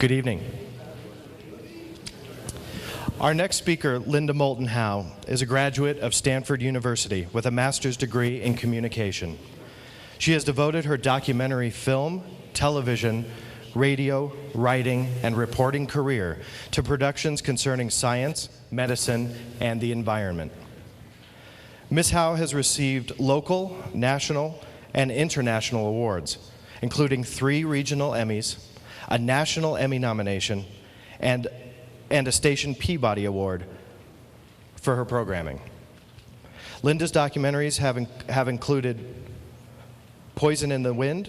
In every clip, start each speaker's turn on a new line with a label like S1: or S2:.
S1: Good evening. Our next speaker, Linda Moulton Howe, is a graduate of Stanford University with a master's degree in communication. She has devoted her documentary film, television, radio, writing, and reporting career to productions concerning science, medicine, and the environment. Ms. Howe has received local, national, and international awards, including 3 regional Emmys, a national Emmy nomination, and a Station Peabody Award for her programming. Linda's documentaries have included Poison in the Wind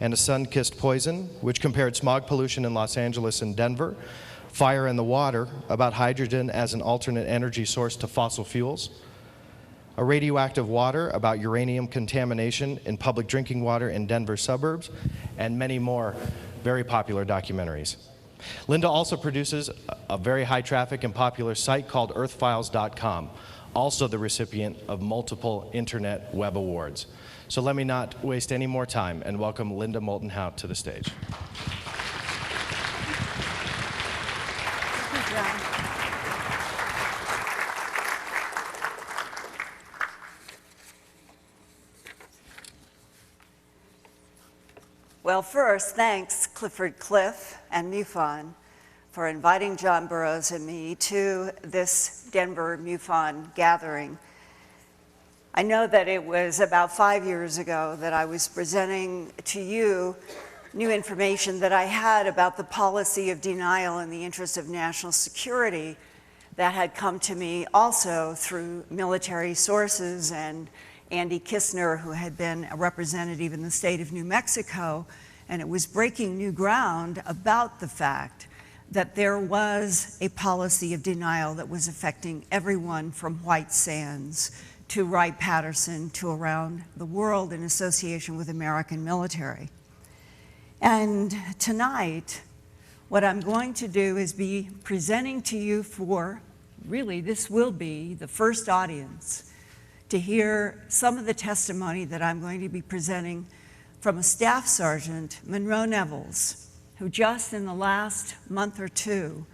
S1: and A Sun-Kissed Poison, which compared smog pollution in Los Angeles and Denver, Fire in the Water, about hydrogen as an alternate energy source to fossil fuels, A Radioactive Water, about uranium contamination in public drinking water in Denver suburbs, and many more very popular documentaries. Linda also produces a very high traffic and popular site called earthfiles.com, also the recipient of multiple internet web awards. So let me not waste any more time and welcome Linda Moulton Howe to the stage.
S2: Well, first, thanks Clifford Cliff and MUFON for inviting John Burroughs and me to this Denver MUFON gathering. I know that it was about 5 years ago that I was presenting to you new information that I had about the policy of denial in the interest of national security that had come to me also through military sources and Andy Kistner, who had been a representative in the state of New Mexico, and it was breaking new ground about the fact that there was a policy of denial that was affecting everyone from White Sands to Wright-Patterson to around the world in association with American military. And tonight, what I'm going to do is be presenting to you for, really, this will be the first audience to hear some of the testimony that I'm going to be presenting from a staff sergeant, Monroe Nevels, who just in the last month or two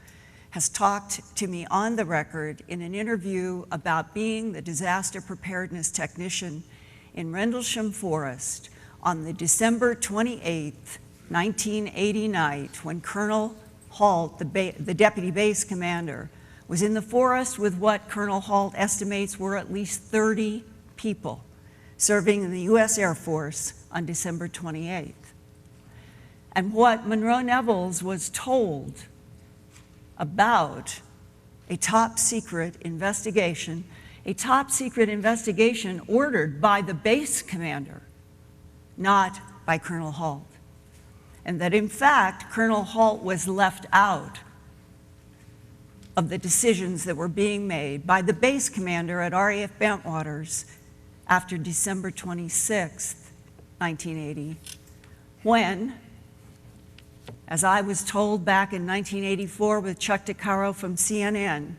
S2: has talked to me on the record in an interview about being the disaster preparedness technician in Rendlesham Forest on the December 28th, 1980 night when Colonel Halt, the deputy base commander, was in the forest with what Colonel Halt estimates were at least 30 people serving in the U.S. Air Force on December 28th. And what Monroe Nevels was told about a top secret investigation ordered by the base commander, not by Colonel Halt. And that in fact, Colonel Halt was left out of the decisions that were being made by the base commander at RAF Bentwaters after December 26th, 1980, when, as I was told back in 1984 with Chuck DeCaro from CNN,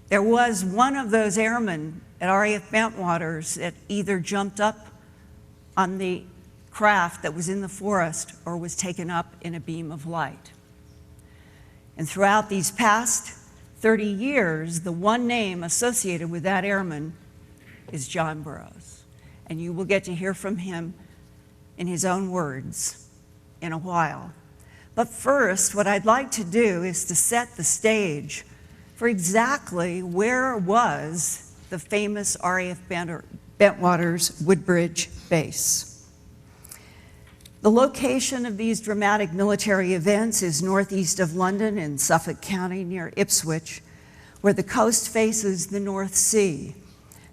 S2: there was one of those airmen at RAF Bentwaters that either jumped up on the craft that was in the forest or was taken up in a beam of light. And throughout these past 30 years, the one name associated with that airman is John Burroughs. And you will get to hear from him in his own words in a while. But first, what I'd like to do is to set the stage for exactly where was the famous RAF Bentwaters Woodbridge base. The location of these dramatic military events is northeast of London in Suffolk County near Ipswich, where the coast faces the North Sea.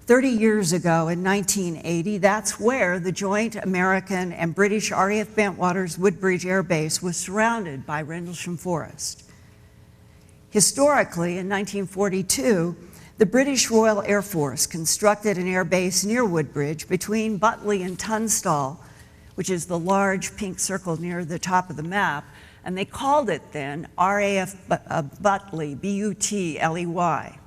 S2: 30 years ago in 1980, that's where the joint American and British RAF Bentwaters Woodbridge Air Base was surrounded by Rendlesham Forest. Historically, in 1942, the British Royal Air Force constructed an air base near Woodbridge between Butley and Tunstall, which is the large pink circle near the top of the map, and they called it then RAF Butley, B-U-T-L-E-Y.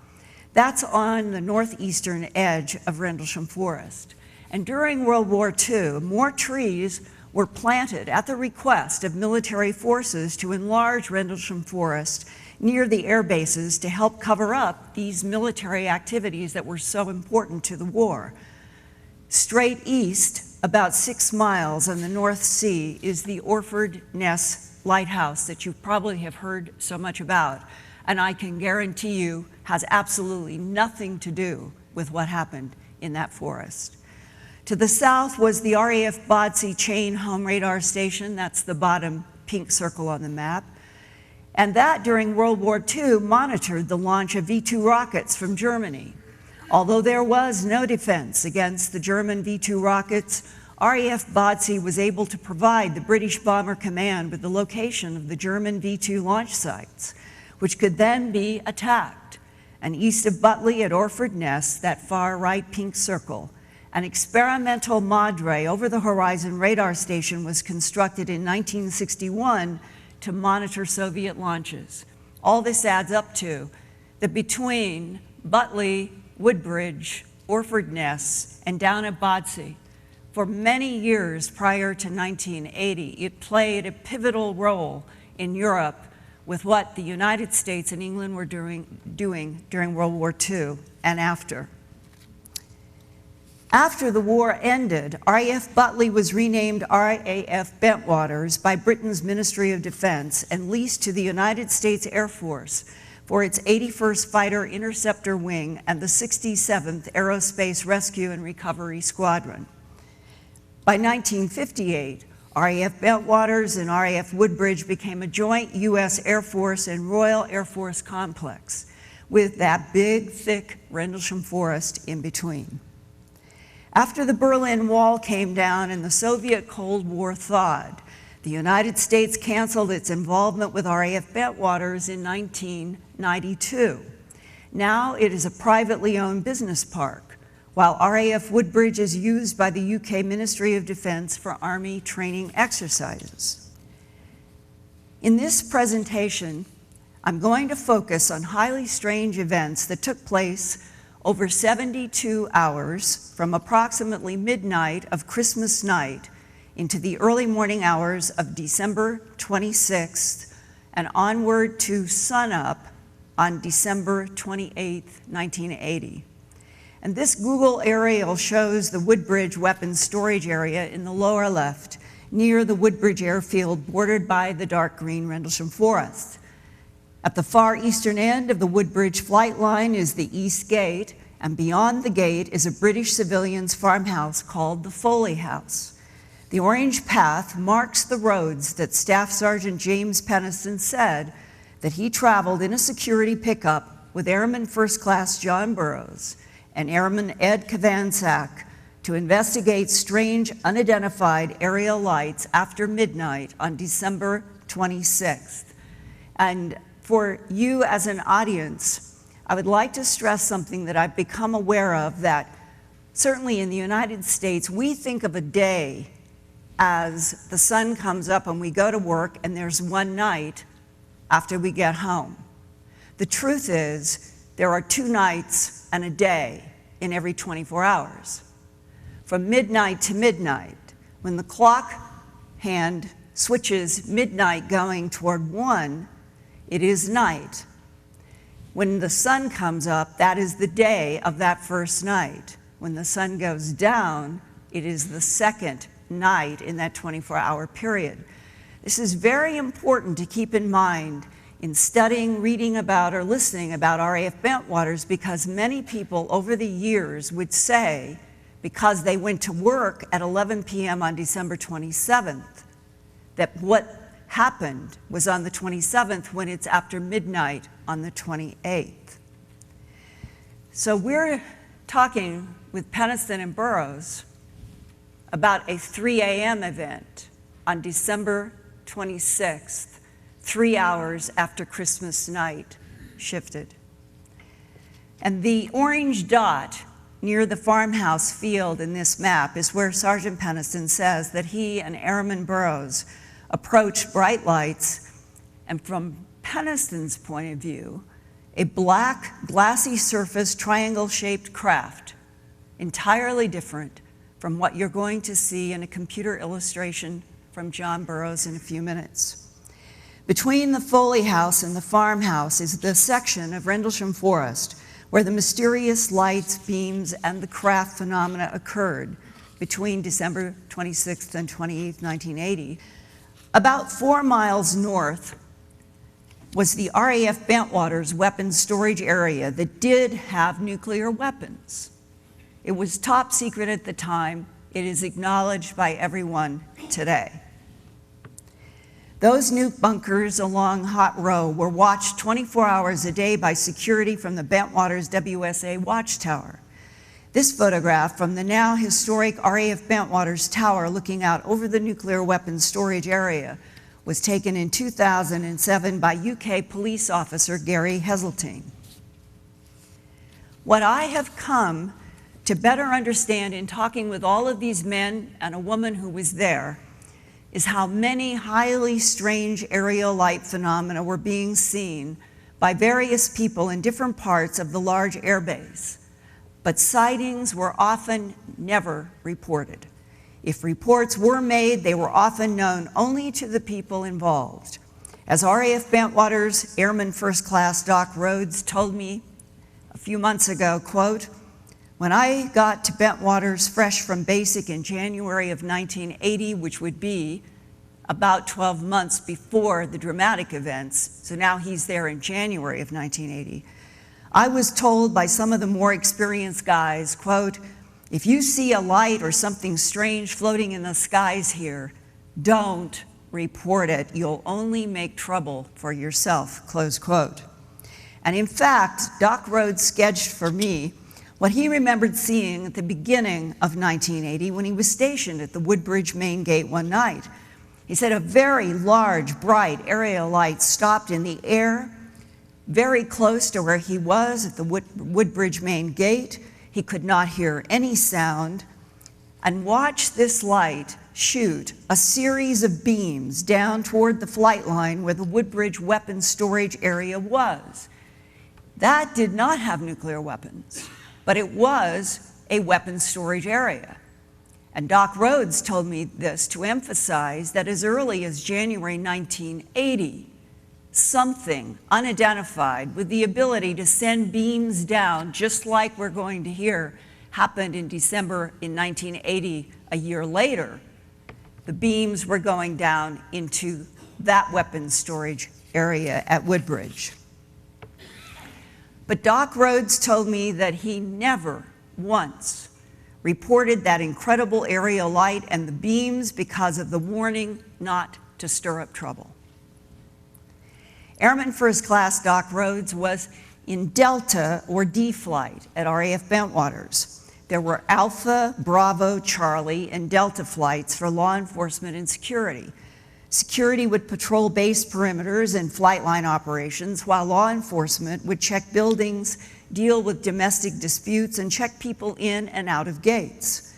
S2: That's on the northeastern edge of Rendlesham Forest. And during World War II, more trees were planted at the request of military forces to enlarge Rendlesham Forest near the air bases to help cover up these military activities that were so important to the war. Straight east, about 6 miles on the North Sea, is the Orford Ness Lighthouse that you probably have heard so much about, and I can guarantee you has absolutely nothing to do with what happened in that forest. To the south was the RAF Bodsey Chain Home Radar Station. That's the bottom pink circle on the map. And that, during World War II, monitored the launch of V-2 rockets from Germany. Although there was no defense against the German V-2 rockets, RAF Bodsey was able to provide the British Bomber Command with the location of the German V-2 launch sites, which could then be attacked. And east of Butley at Orford Ness, that far right pink circle, an experimental Madre over-the-horizon radar station was constructed in 1961 to monitor Soviet launches. All this adds up to that between Butley, Woodbridge, Orford Ness, and down at Bodsey, for many years prior to 1980, it played a pivotal role in Europe with what the United States and England were doing during World War II and after. After the war ended, RAF Butley was renamed RAF Bentwaters by Britain's Ministry of Defense and leased to the United States Air Force for its 81st Fighter Interceptor Wing and the 67th Aerospace Rescue and Recovery Squadron. By 1958, RAF Bentwaters and RAF Woodbridge became a joint U.S. Air Force and Royal Air Force complex with that big, thick Rendlesham Forest in between. After the Berlin Wall came down and the Soviet Cold War thawed, the United States canceled its involvement with RAF Bentwaters in 1992. Now it is a privately owned business park, while RAF Woodbridge is used by the UK Ministry of Defense for Army training exercises. In this presentation, I'm going to focus on highly strange events that took place over 72 hours from approximately midnight of Christmas night into the early morning hours of December 26th and onward to sunup on December 28th, 1980. And this Google aerial shows the Woodbridge weapons storage area in the lower left near the Woodbridge airfield bordered by the dark green Rendlesham Forest. At the far eastern end of the Woodbridge flight line is the East Gate, and beyond the gate is a British civilian's farmhouse called the Foley House. The orange path marks the roads that Staff Sergeant James Peniston said that he traveled in a security pickup with Airman First Class John Burroughs and Airman Ed Kavansak to investigate strange unidentified aerial lights after midnight on December 26th. And for you as an audience, I would like to stress something that I've become aware of, that certainly in the United States, we think of a day as the sun comes up and we go to work and there's one night after we get home. The truth is, there are 2 nights and a day in every 24 hours. From midnight to midnight, when the clock hand switches midnight going toward 1, it is night. When the sun comes up, that is the day of that first night. When the sun goes down, it is the second night in that 24-hour period. This is very important to keep in mind in studying, reading about, or listening about RAF Bentwaters, because many people over the years would say, because they went to work at 11 p.m. on December 27th, that what happened was on the 27th when it's after midnight on the 28th. So we're talking with Peniston and Burroughs about a 3 a.m. event on December 26th, 3 hours after Christmas night shifted. And the orange dot near the farmhouse field in this map is where Sergeant Peniston says that he and Airman Burroughs approached bright lights, and from Peniston's point of view, a black, glassy surface, triangle-shaped craft, entirely different from what you're going to see in a computer illustration from John Burroughs in a few minutes. Between the Foley House and the farmhouse is the section of Rendlesham Forest where the mysterious lights, beams, and the craft phenomena occurred between December 26th and 28th, 1980. About 4 miles north was the RAF Bentwaters weapons storage area that did have nuclear weapons. It was top secret at the time. It is acknowledged by everyone today. Those nuke bunkers along Hot Row were watched 24 hours a day by security from the Bentwaters WSA watchtower. This photograph from the now historic RAF Bentwaters Tower looking out over the nuclear weapons storage area was taken in 2007 by UK police officer Gary Heseltine. What I have come to better understand in talking with all of these men and a woman who was there is how many highly strange aerial light phenomena were being seen by various people in different parts of the large airbase. But sightings were often never reported. If reports were made, they were often known only to the people involved. As RAF Bentwaters Airman First Class Doc Rhodes told me a few months ago, quote, "When I got to Bentwaters fresh from basic in January of 1980, which would be about 12 months before the dramatic events, so now he's there in January of 1980, I was told by some of the more experienced guys, quote, if you see a light or something strange floating in the skies here, don't report it. You'll only make trouble for yourself," close quote. And in fact, Doc Rhodes sketched for me what he remembered seeing at the beginning of 1980 when he was stationed at the Woodbridge main gate one night. He said a very large, bright aerial light stopped in the air very close to where he was at the Woodbridge main gate. He could not hear any sound, and watched this light shoot a series of beams down toward the flight line where the Woodbridge weapons storage area was. That did not have nuclear weapons, but it was a weapons storage area. And Doc Rhodes told me this to emphasize that as early as January 1980, something unidentified with the ability to send beams down, just like we're going to hear, happened in December in 1980, a year later. The beams were going down into that weapons storage area at Woodbridge. But Doc Rhodes told me that he never once reported that incredible aerial light and the beams because of the warning not to stir up trouble. Airman First Class Doc Rhodes was in Delta or D flight at RAF Bentwaters. There were Alpha, Bravo, Charlie, and Delta flights for law enforcement and security. Security would patrol base perimeters and flight line operations, while law enforcement would check buildings, deal with domestic disputes, and check people in and out of gates.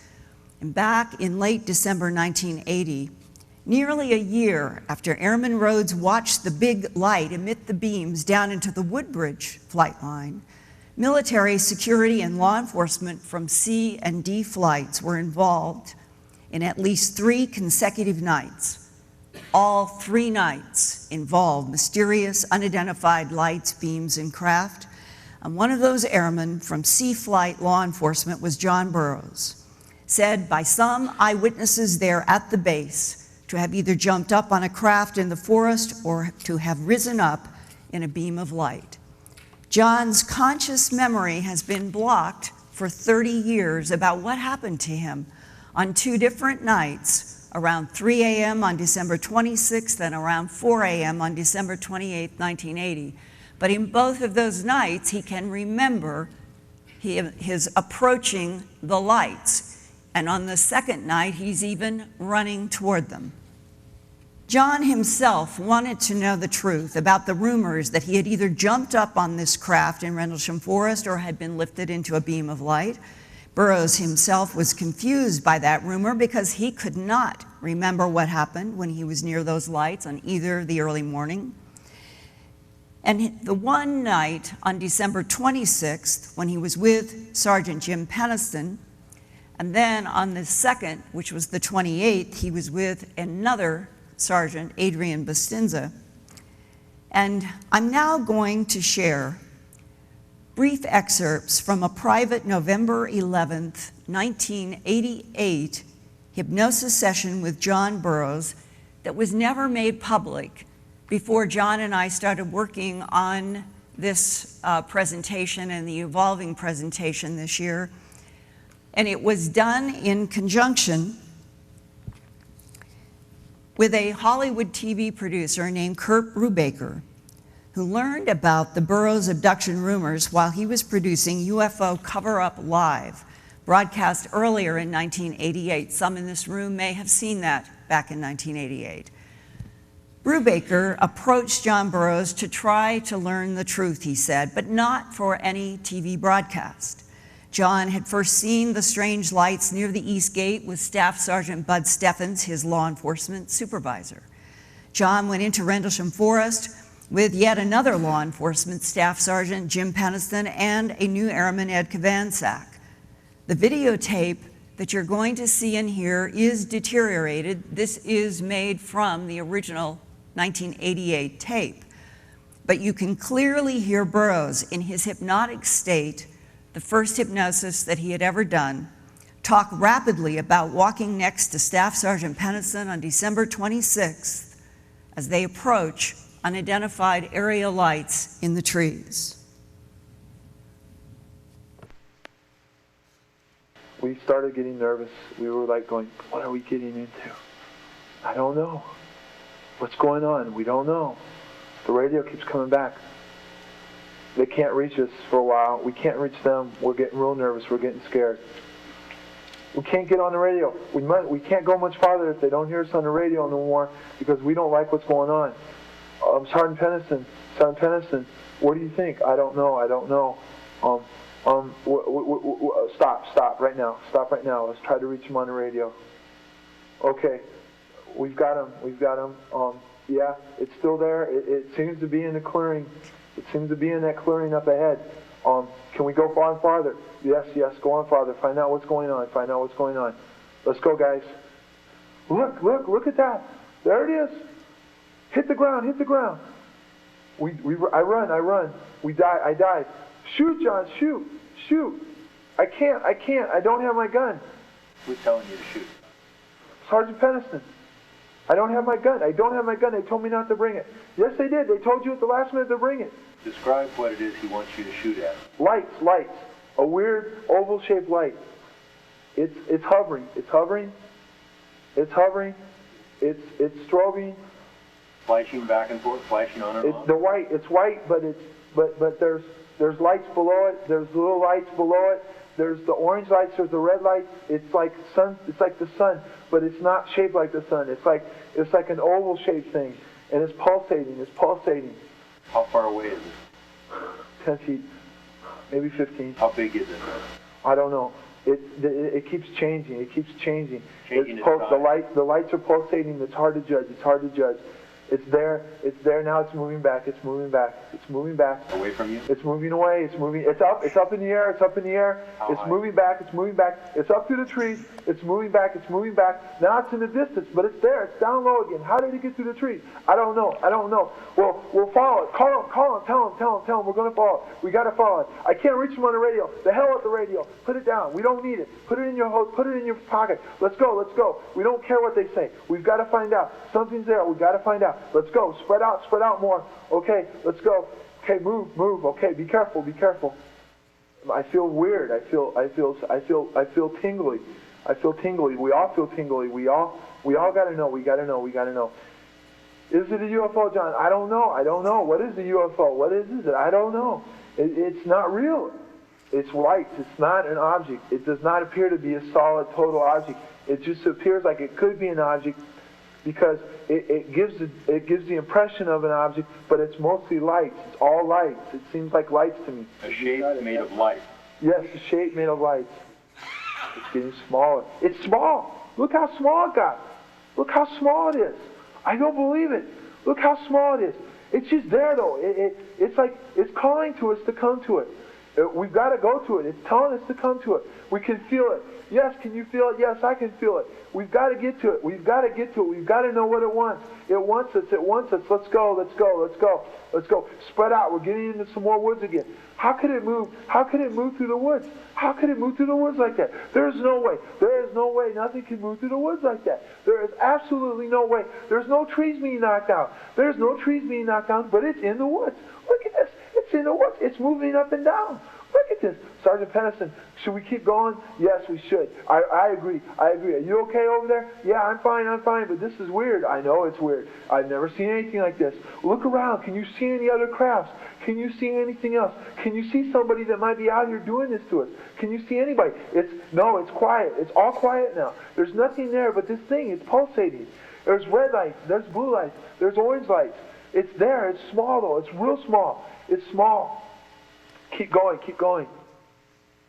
S2: And back in late December 1980, nearly a year after Airman Rhodes watched the big light emit the beams down into the Woodbridge flight line, military, security, and law enforcement from C and D flights were involved in at least 3 consecutive nights. All 3 nights involved mysterious, unidentified lights, beams, and craft. And one of those airmen from C flight law enforcement was John Burroughs, said by some eyewitnesses there at the base to have either jumped up on a craft in the forest or to have risen up in a beam of light. John's conscious memory has been blocked for 30 years about what happened to him on 2 different nights, around 3 a.m. on December 26th and around 4 a.m. on December 28th, 1980. But in both of those nights, he can remember his approaching the lights. And on the second night, he's even running toward them. John himself wanted to know the truth about the rumors that he had either jumped up on this craft in Rendlesham Forest or had been lifted into a beam of light. Burroughs himself was confused by that rumor because he could not remember what happened when he was near those lights on either the early morning. And the one night on December 26th, when he was with Sergeant Jim Peniston, And then on the 2nd, which was the 28th, he was with another sergeant, Adrian Bustinza. And I'm now going to share brief excerpts from a private November 11th, 1988 hypnosis session with John Burroughs that was never made public before John and I started working on this presentation and the evolving presentation this year. And it was done in conjunction with a Hollywood TV producer named Kurt Brubaker, who learned about the Burroughs abduction rumors while he was producing UFO Cover-Up Live, broadcast earlier in 1988. Some in this room may have seen that back in 1988. Brubaker approached John Burroughs to try to learn the truth, he said, but not for any TV broadcast. John had first seen the strange lights near the East Gate with Staff Sergeant Bud Steffens, his law enforcement supervisor. John went into Rendlesham Forest with yet another law enforcement Staff Sergeant, Jim Peniston, and a new airman, Ed Kavansak. The videotape that you're going to see and hear is deteriorated. This is made from the original 1988 tape. But you can clearly hear Burroughs in his hypnotic state, the first hypnosis that he had ever done, talk rapidly about walking next to Staff Sergeant Peniston on December 26th as they approach unidentified area lights in the trees.
S3: We started getting nervous. We were like going, what are we getting into? I don't know. What's going on? We don't know. The radio keeps coming back. They can't reach us for a while. We can't reach them. We're getting real nervous. We're getting scared. We can't get on the radio. We can't go much farther if they don't hear us on the radio no more because we don't like what's going on. Sergeant Peniston, what do you think? I don't know. Stop right now. Stop right now. Let's try to reach him on the radio. Okay, we've got him. Yeah, it's still there. It seems to be in the clearing. It seems to be in that clearing up ahead. Can we go on farther? Yes, go on farther. Find out what's going on. Let's go, guys. Look at that. There it is. Hit the ground. I run. I dive. Shoot, John, shoot. I can't. I don't have my gun.
S4: Who's telling you to shoot?
S3: Sergeant Peniston. I don't have my gun. They told me not to bring it. Yes, they did. They told you at the last minute to bring it.
S4: Describe what it is he wants you to shoot at.
S3: Lights. A weird oval-shaped light. It's hovering. It's strobing.
S4: Flashing back and forth, flashing on and on.
S3: It's white, but there's lights below it. There's little lights below it. There's the orange lights. There's the red lights. It's like sun. It's like the sun, but it's not shaped like the sun. It's like an oval-shaped thing, and it's pulsating.
S4: How far away is it?
S3: 10 feet, maybe 15.
S4: How big is it?
S3: I don't know. It keeps changing.
S4: Changing
S3: the lights are pulsating. It's hard to judge. It's there now. It's moving back.
S4: Away from you?
S3: It's moving away. It's up in the air.
S4: How
S3: It's
S4: high?
S3: moving back. It's up through the trees. It's moving back. Now it's in the distance, but it's there. It's down low again. How did it get through the trees? I don't know. Well, we'll follow it. Call him. Tell him. We're going to follow it. We got to follow it. I can't reach him on the radio. The hell with the radio. Put it down. We don't need it. Put it in your hose. Put it in your pocket. Let's go. We don't care what they say. We've got to find out. Something's there. We've got to find out. Let's go. Spread out more. Okay, let's go. Okay, move. Okay, be careful. I feel weird. I feel tingly. We all feel tingly. We all gotta know. We gotta know. Is it a UFO, John? I don't know. What is a UFO? What is it? I don't know. It's not real. It's lights. It's not an object. It does not appear to be a solid, total object. It just appears like it could be an object because it gives the impression of an object, but it's mostly lights. It's all lights. It seems like lights to me.
S4: A shape made of light.
S3: Yes, a shape made of lights. It's getting smaller. It's small. Look how small it got. Look how small it is. I don't believe it. Look how small it is. It's just there though. It's like it's calling to us to come to it. We've got to go to it. It's telling us to come to it. We can feel it. Yes, can you feel it? Yes, I can feel it. We've got to get to it. We've got to get to it. We've got to know what it wants. It wants us. It wants us. Let's go. Let's go. Let's go. Let's go. Spread out. We're getting into some more woods again. How could it move? How could it move through the woods? How could it move through the woods like that? There is no way. There is no way nothing can move through the woods like that. There is absolutely no way. There's no trees being knocked out. There's no trees being knocked down, but it's in the woods. Look at this. It's in the woods. It's moving up and down. Look at this. Sergeant Pennison, should we keep going? Yes, we should. I agree. I agree. Are you okay over there? Yeah, I'm fine, but this is weird. I know it's weird. I've never seen anything like this. Look around. Can you see any other crafts? Can you see anything else? Can you see somebody that might be out here doing this to us? Can you see anybody? No, it's quiet. It's all quiet now. There's nothing there but this thing. It's pulsating. There's red lights. There's blue lights. There's orange lights. It's there. It's small, though. It's real small. It's small. Keep going, keep going.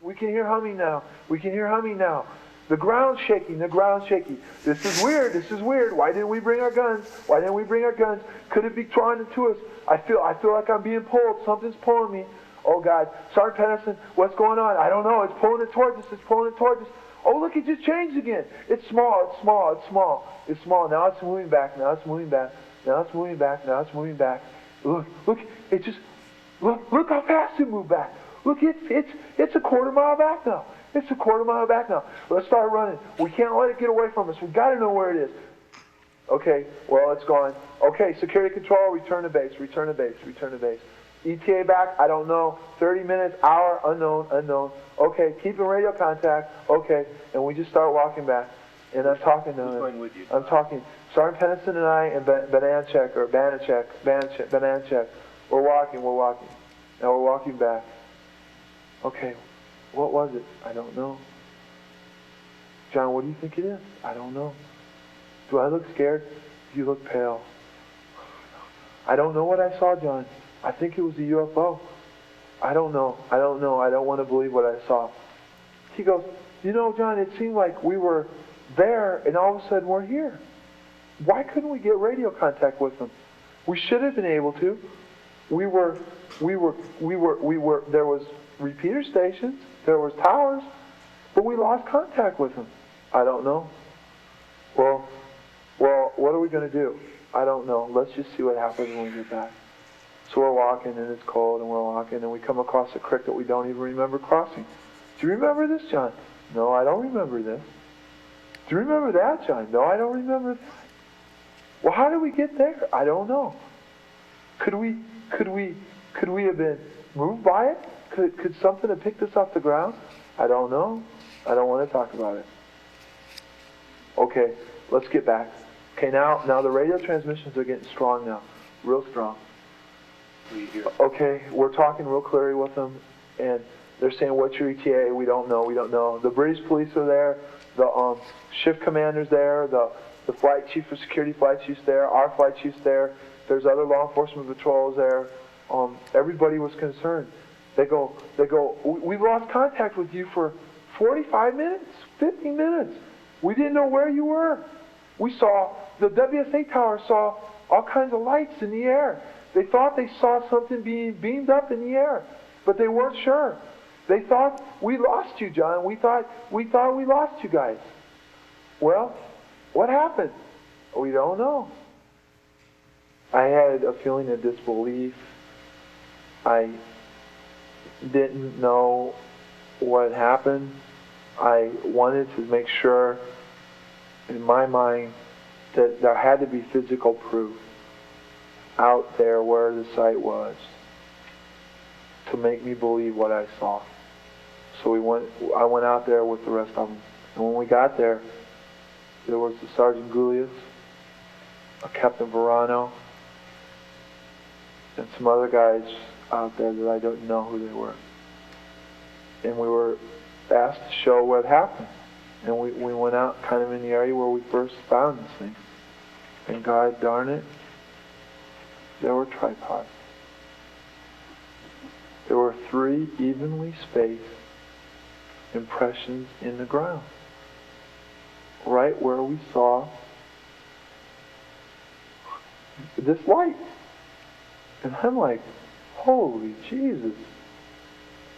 S3: We can hear humming now. We can hear humming now. The ground's shaking, the ground's shaking. This is weird, this is weird. Why didn't we bring our guns? Why didn't we bring our guns? Could it be drawing it to us? I feel like I'm being pulled. Something's pulling me. Oh God. Sergeant Pennison, what's going on? I don't know. It's pulling it towards us. It's pulling it towards us. Oh look, it just changed again. It's small, it's small, it's small. It's small. Now it's moving back. Now it's moving back. Now it's moving back. Now it's moving back. Look, it just Look how fast it moved back. Look, it's a quarter mile back now. It's a quarter mile back now. Let's start running. We can't let it get away from us. We've got to know where it is. Okay, well, it's gone. Okay, security control, return to base, return to base, return to base. ETA back, I don't know. 30 minutes, hour, unknown. Okay, keeping radio contact. Okay, and we just start walking back. And I'm talking to him.
S4: Who's going with you?
S3: I'm talking. Sergeant Pennison and I and Bananchek. We're walking. Now we're walking back. Okay, what was it? I don't know. John, what do you think it is? I don't know. Do I look scared? You look pale. I don't know what I saw, John. I think it was a UFO. I don't know. I don't want to believe what I saw. He goes, you know, John, it seemed like we were there and all of a sudden we're here. Why couldn't we get radio contact with them? We should have been able to. There was repeater stations, there was towers, but we lost contact with them. I don't know. Well, what are we going to do? I don't know. Let's just see what happens when we get back. So we're walking and it's cold and we're walking and we come across a creek that we don't even remember crossing. Do you remember this, John? No, I don't remember this. Do you remember that, John? No, I don't remember that. Well, how did we get there? I don't know. Could we have been moved by it? Could something have picked us off the ground? I don't know. I don't want to talk about it. Okay, let's get back. Okay, now the radio transmissions are getting strong now. Real strong. Okay, we're talking real clearly with them, and they're saying, what's your ETA? We don't know. The British police are there. The shift commander's there. The flight chief for security flight chief's there. Our flight chief's there. There's other law enforcement patrols there. Everybody was concerned. They go, we've lost contact with you for 45 minutes, 50 minutes. We didn't know where you were. We saw, the WSA tower saw all kinds of lights in the air. They thought they saw something being beamed up in the air, but they weren't sure. They thought, we lost you, John. We thought we lost you guys. Well, what happened? We don't know. I had a feeling of disbelief. I didn't know what happened. I wanted to make sure, in my mind, that there had to be physical proof out there where the site was to make me believe what I saw. So I went out there with the rest of them. And when we got there was the Sergeant Gulius, a Captain Verano, and some other guys out there that I don't know who they were. And we were asked to show what happened. And we went out kind of in the area where we first found this thing. And God darn it, there were tripods. There were 3 evenly spaced impressions in the ground. Right where we saw this light. And I'm like, holy Jesus.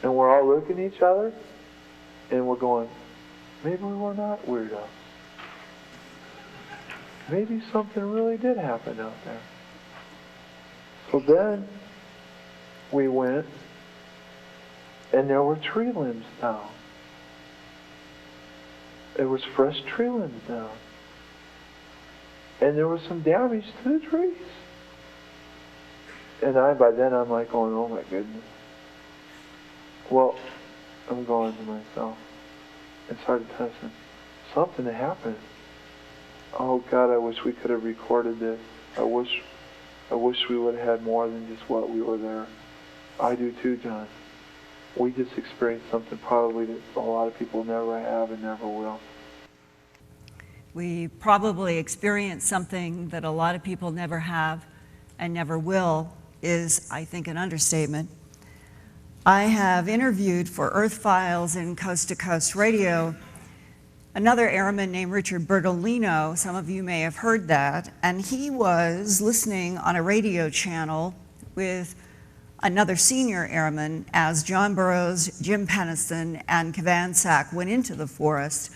S3: And we're all looking at each other, and we're going, maybe we were not weirdos. Maybe something really did happen out there. So then we went, and there were tree limbs down. There was fresh tree limbs down. And there was some damage to the trees. And by then I'm like going, oh my goodness. Well, I'm going to myself and started testing. Something happened. Oh God, I wish we could have recorded this. I wish we would have had more than just what we were there. I do too, John. We just experienced something probably that a lot of people never have and never will.
S2: We probably experienced something that a lot of people never have and never will is, I think, an understatement. I have interviewed for Earth Files and Coast to Coast Radio another airman named Richard Bertolino. Some of you may have heard that. And he was listening on a radio channel with another senior airman as John Burroughs, Jim Penniston, and Cavan Sack went into the forest.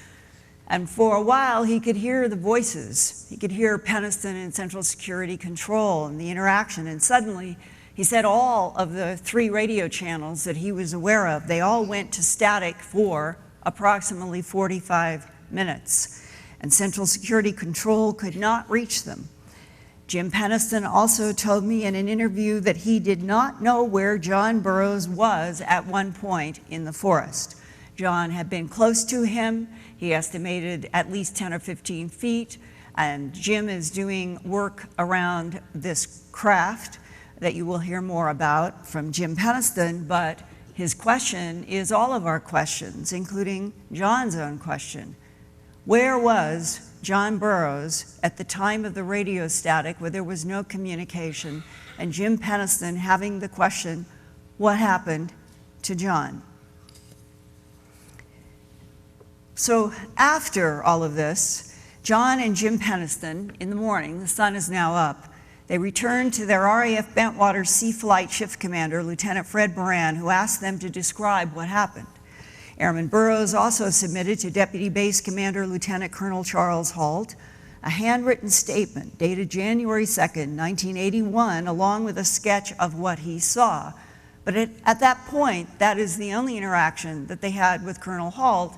S2: And for a while, he could hear the voices. He could hear Penniston and Central Security Control and the interaction. And suddenly, he said all of the 3 radio channels that he was aware of, they all went to static for approximately 45 minutes. And Central Security Control could not reach them. Jim Penniston also told me in an interview that he did not know where John Burroughs was at one point in the forest. John had been close to him. He estimated at least 10 or 15 feet. And Jim is doing work around this craft that you will hear more about from Jim Penniston, but his question is all of our questions, including John's own question. Where was John Burroughs at the time of the radio static where there was no communication, and Jim Penniston having the question, what happened to John? So after all of this, John and Jim Penniston, in the morning, the sun is now up, they returned to their RAF Bentwaters Sea Flight Shift Commander, Lieutenant Fred Moran, who asked them to describe what happened. Airman Burroughs also submitted to Deputy Base Commander Lieutenant Colonel Charles Halt a handwritten statement dated January 2nd, 1981, along with a sketch of what he saw. But at that point, that is the only interaction that they had with Colonel Halt.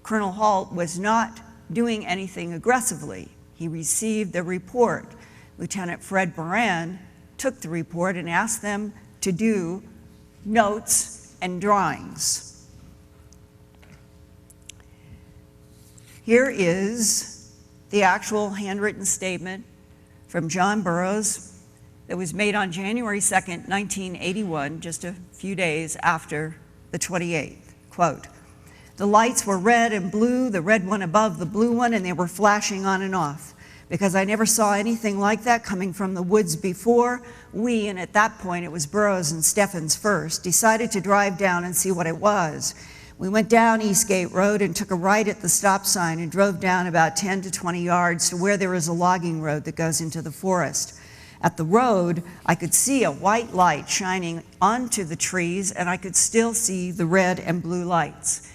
S2: Colonel Halt was not doing anything aggressively. He received the report. Lieutenant Fred Moran took the report and asked them to do notes and drawings. Here is the actual handwritten statement from John Burroughs that was made on January 2nd, 1981, just a few days after the 28th. Quote, "The lights were red and blue, the red one above the blue one, and they were flashing on and off. Because I never saw anything like that coming from the woods before, we, and at that point it was Burroughs and Steffens first, decided to drive down and see what it was. We went down Eastgate Road and took a right at the stop sign and drove down about 10 to 20 yards to where there is a logging road that goes into the forest. At the road, I could see a white light shining onto the trees, and I could still see the red and blue lights.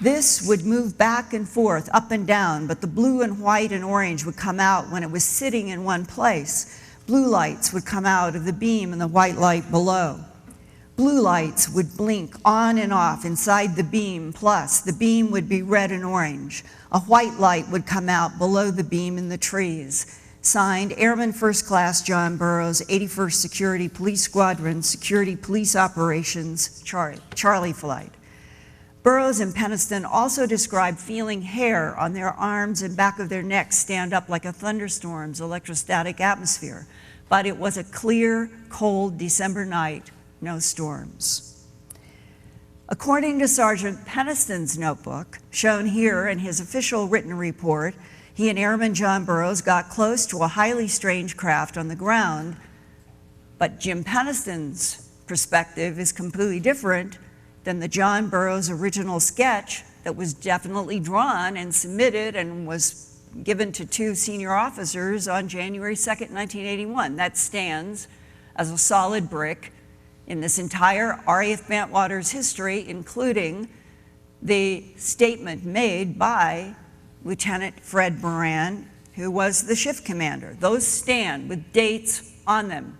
S2: This would move back and forth, up and down, but the blue and white and orange would come out when it was sitting in one place. Blue lights would come out of the beam and the white light below. Blue lights would blink on and off inside the beam, plus the beam would be red and orange. A white light would come out below the beam in the trees. Signed, Airman First Class John Burroughs, 81st Security Police Squadron, Security Police Operations, Charlie Flight." Burroughs and Penniston also described feeling hair on their arms and back of their necks stand up like a thunderstorm's electrostatic atmosphere. But it was a clear, cold December night, no storms. According to Sergeant Penniston's notebook, shown here in his official written report, he and Airman John Burroughs got close to a highly strange craft on the ground. But Jim Penniston's perspective is completely different than the John Burroughs original sketch that was definitely drawn and submitted and was given to 2 senior officers on January 2nd, 1981. That stands as a solid brick in this entire RAF Bentwaters history, including the statement made by Lieutenant Fred Moran, who was the shift commander. Those stand with dates on them.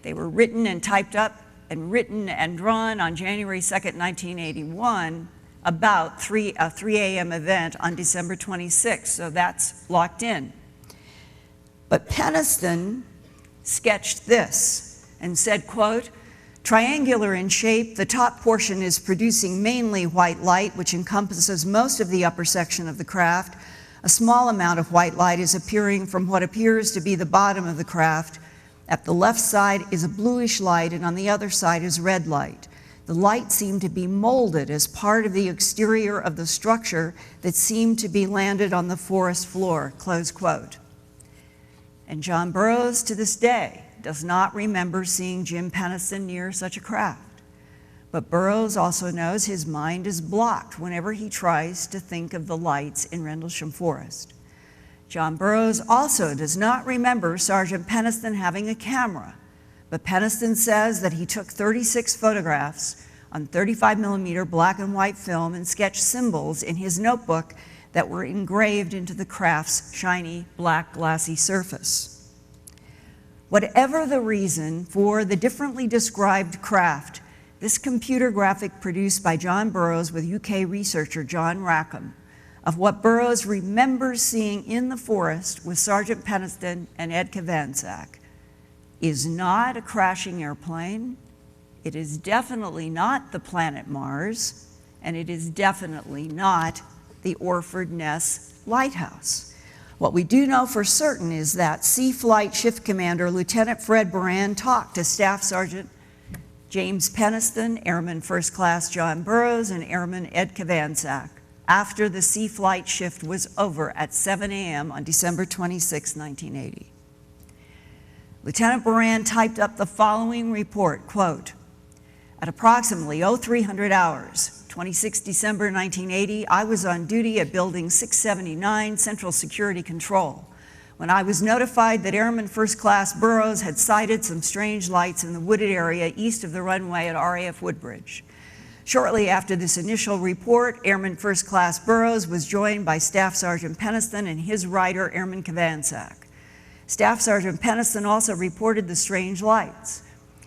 S2: They were written and typed up and written and drawn on January 2nd, 1981, about a 3 a.m. event on December 26th, so that's locked in. But Penniston sketched this and said, quote, "Triangular in shape, the top portion is producing mainly white light, which encompasses most of the upper section of the craft. A small amount of white light is appearing from what appears to be the bottom of the craft. At the left side is a bluish light, and on the other side is red light. The light seemed to be molded as part of the exterior of the structure that seemed to be landed on the forest floor," close quote. And John Burroughs, to this day, does not remember seeing Jim Penniston near such a craft. But Burroughs also knows his mind is blocked whenever he tries to think of the lights in Rendlesham Forest. John Burroughs also does not remember Sergeant Penniston having a camera, but Penniston says that he took 36 photographs on 35mm black and white film and sketched symbols in his notebook that were engraved into the craft's shiny black glassy surface. Whatever the reason for the differently described craft, this computer graphic produced by John Burroughs with UK researcher John Rackham of what Burroughs remembers seeing in the forest with Sergeant Penniston and Ed Kovanczak is not a crashing airplane, it is definitely not the planet Mars, and it is definitely not the Orford Ness Lighthouse. What we do know for certain is that Sea Flight Shift Commander Lieutenant Fred Moran talked to Staff Sergeant James Penniston, Airman First Class John Burroughs, and Airman Ed Kovanczak after the Sea Flight shift was over at 7 a.m. on December 26, 1980. Lieutenant Moran typed up the following report, quote, "At approximately 0300 hours, 26 December 1980, I was on duty at Building 679, Central Security Control, when I was notified that Airman First Class Burroughs had sighted some strange lights in the wooded area east of the runway at RAF Woodbridge. Shortly after this initial report, Airman First Class Burroughs was joined by Staff Sergeant Penniston and his rider, Airman Kovanczak. Staff Sergeant Penniston also reported the strange lights.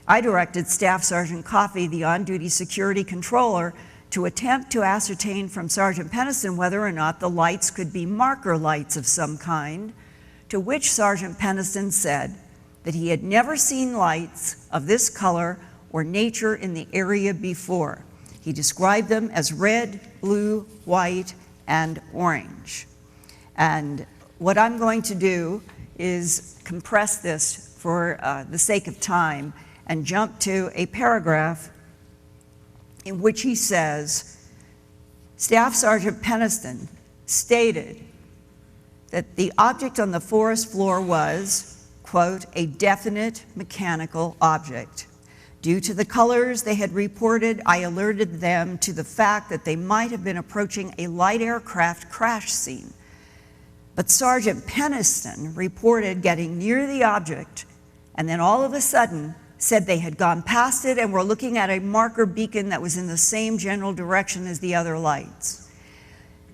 S2: I directed Staff Sergeant Coffey, the on-duty security controller, to attempt to ascertain from Sergeant Penniston whether or not the lights could be marker lights of some kind, to which Sergeant Penniston said that he had never seen lights of this color or nature in the area before. He described them as red, blue, white, and orange. And what I'm going to do is compress this for the sake of time and jump to a paragraph in which he says, Staff Sergeant Penniston stated that the object on the forest floor was, quote, a definite mechanical object. Due to the colors they had reported, I alerted them to the fact that they might have been approaching a light aircraft crash scene. But Sergeant Penniston reported getting near the object and then all of a sudden said they had gone past it and were looking at a marker beacon that was in the same general direction as the other lights.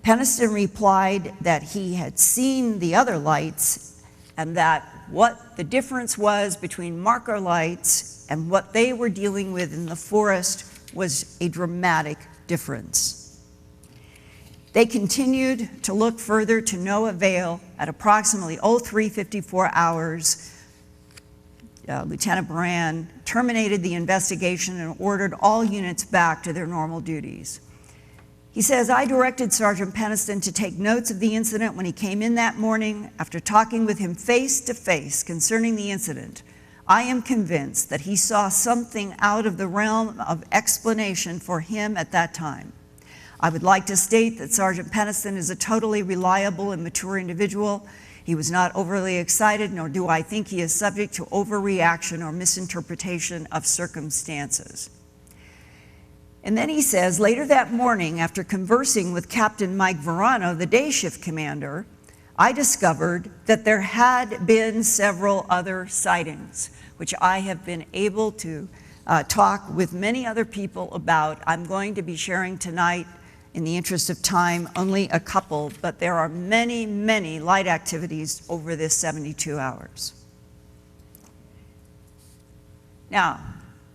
S2: Penniston replied that he had seen the other lights and that what the difference was between marker lights and what they were dealing with in the forest was a dramatic difference. They continued to look further to no avail. At approximately 03:54 hours, Lieutenant Moran terminated the investigation and ordered all units back to their normal duties. He says, I directed Sergeant Penniston to take notes of the incident when he came in that morning. After talking with him face to face concerning the incident, I am convinced that he saw something out of the realm of explanation for him at that time. I would like to state that Sergeant Penniston is a totally reliable and mature individual. He was not overly excited, nor do I think he is subject to overreaction or misinterpretation of circumstances. And then he says, later that morning, after conversing with Captain Mike Verano, the day shift commander, I discovered that there had been several other sightings, which I have been able to talk with many other people about. I'm going to be sharing tonight, in the interest of time, only a couple, but there are many, many light activities over this 72 hours. Now,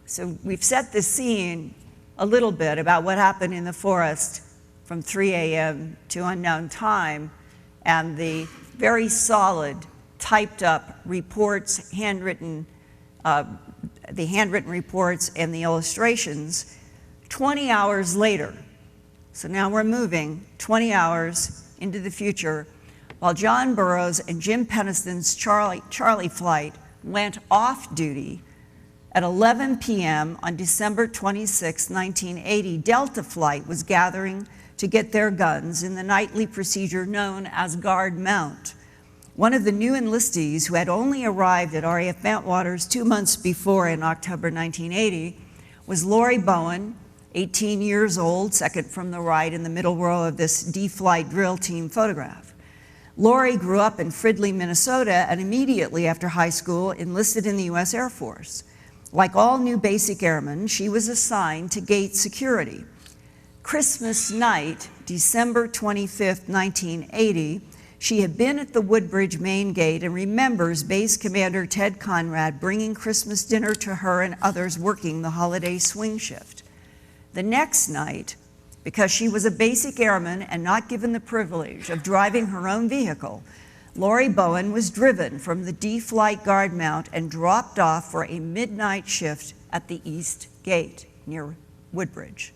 S2: so we've set the scene a little bit about what happened in the forest from 3 a.m. to unknown time, and the very solid, typed up reports, the handwritten reports and the illustrations 20 hours later. So now we're moving 20 hours into the future while John Burroughs and Jim Peniston's Charlie flight went off duty at 11 p.m. on December 26, 1980. Delta Flight was gathering to get their guns in the nightly procedure known as guard mount. One of the new enlistees, who had only arrived at RAF Bentwaters 2 months before in October 1980, was Lori Bowen, 18 years old, second from the right in the middle row of this D-Flight drill team photograph. Lori grew up in Fridley, Minnesota, and immediately after high school enlisted in the U.S. Air Force. Like all new basic airmen, she was assigned to gate security. Christmas night, December 25, 1980, she had been at the Woodbridge main gate and remembers Base Commander Ted Conrad bringing Christmas dinner to her and others working the holiday swing shift. The next night, because she was a basic airman and not given the privilege of driving her own vehicle, Lori Bowen was driven from the D-Flight guard mount and dropped off for a midnight shift at the East Gate near Woodbridge.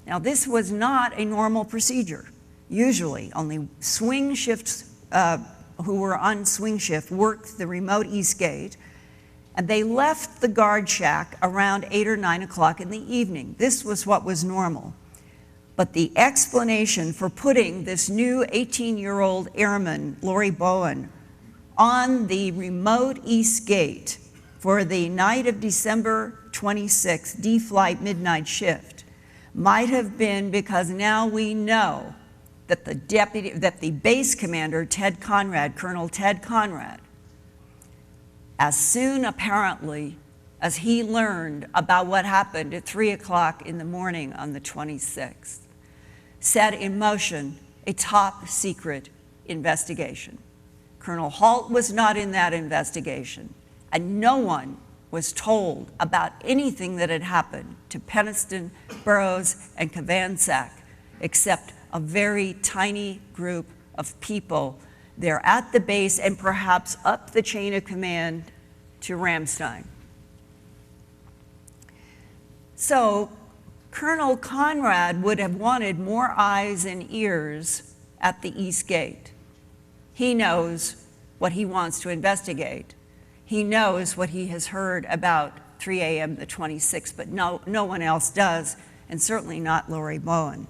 S2: Now, this was not a normal procedure. Usually, only swing shifts who were on swing shift worked the remote East Gate, and they left the guard shack around 8 or 9 o'clock in the evening. This was what was normal. But the explanation for putting this new 18-year-old airman, Lori Bowen, on the remote East Gate for the night of December 26th D-Flight midnight shift might have been because now we know that the base commander, Ted Conrad, Colonel Ted Conrad, as soon apparently as he learned about what happened at 3 o'clock in the morning on the 26th, set in motion a top secret investigation. Colonel Halt was not in that investigation, and no one was told about anything that had happened to Peniston, Burroughs, and Kovansack, except a very tiny group of people there at the base and perhaps up the chain of command to Ramstein. So Colonel Conrad would have wanted more eyes and ears at the East Gate. He knows what he wants to investigate. He knows what he has heard about 3 a.m. the 26th, but no one else does, and certainly not Lori Bowen.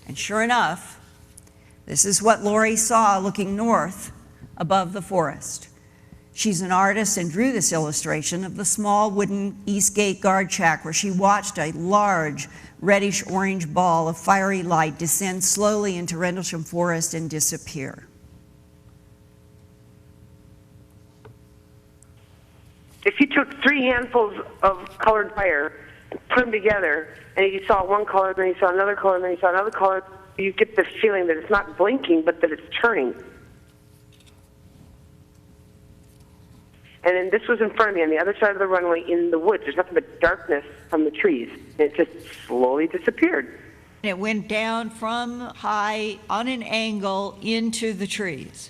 S2: And sure enough, this is what Lori saw looking north above the forest. She's an artist and drew this illustration of the small wooden East Gate guard shack where she watched a large reddish-orange ball of fiery light descend slowly into Rendlesham Forest and disappear.
S5: If you took 3 handfuls of colored fire, put them together, and you saw one color, then you saw another color, then you saw another color, you get the feeling that it's not blinking, but that it's turning. And then this was in front of me on the other side of the runway in the woods. There's nothing but darkness from the trees. It just slowly disappeared.
S2: It went down from high on an angle into the trees.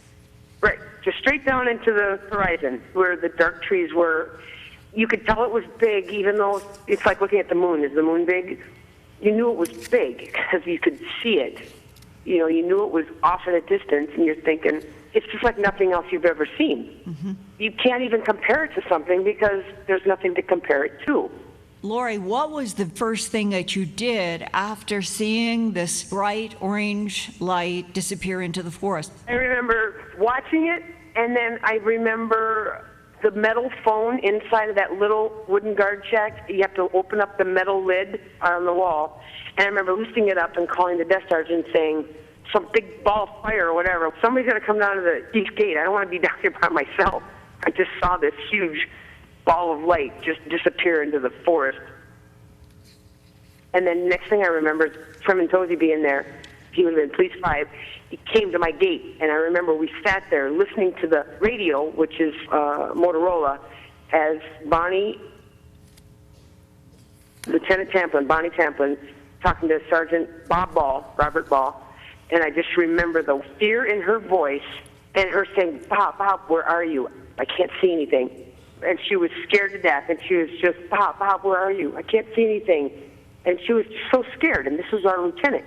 S5: Right, just straight down into the horizon where the dark trees were. You could tell it was big, even though it's like looking at the moon. Is the moon big? You knew it was big because you could see it. You know, you knew it was off at a distance, and you're thinking, it's just like nothing else you've ever seen. Mm-hmm. You can't even compare it to something because there's nothing to compare it to.
S2: Lori, what was the first thing that you did after seeing this bright orange light disappear into the forest?
S5: I remember watching it, and then I remember the metal phone inside of that little wooden guard shack. You have to open up the metal lid on the wall. And I remember lifting it up and calling the desk sergeant saying, some big ball of fire or whatever. Somebody's going to come down to the East Gate. I don't want to be down here by myself. I just saw this huge ball of light just disappear into the forest. And then next thing I remember is Tremontosi being there. He was in Police 5. He came to my gate, and I remember we sat there listening to the radio, which is Motorola, as Lieutenant Tamplin, Bonnie Tamplin, talking to Sergeant Robert Ball, and I just remember the fear in her voice and her saying, Bob, where are you? I can't see anything. And she was scared to death, and she was just, Bob, where are you? I can't see anything. And she was just so scared, and this was our lieutenant.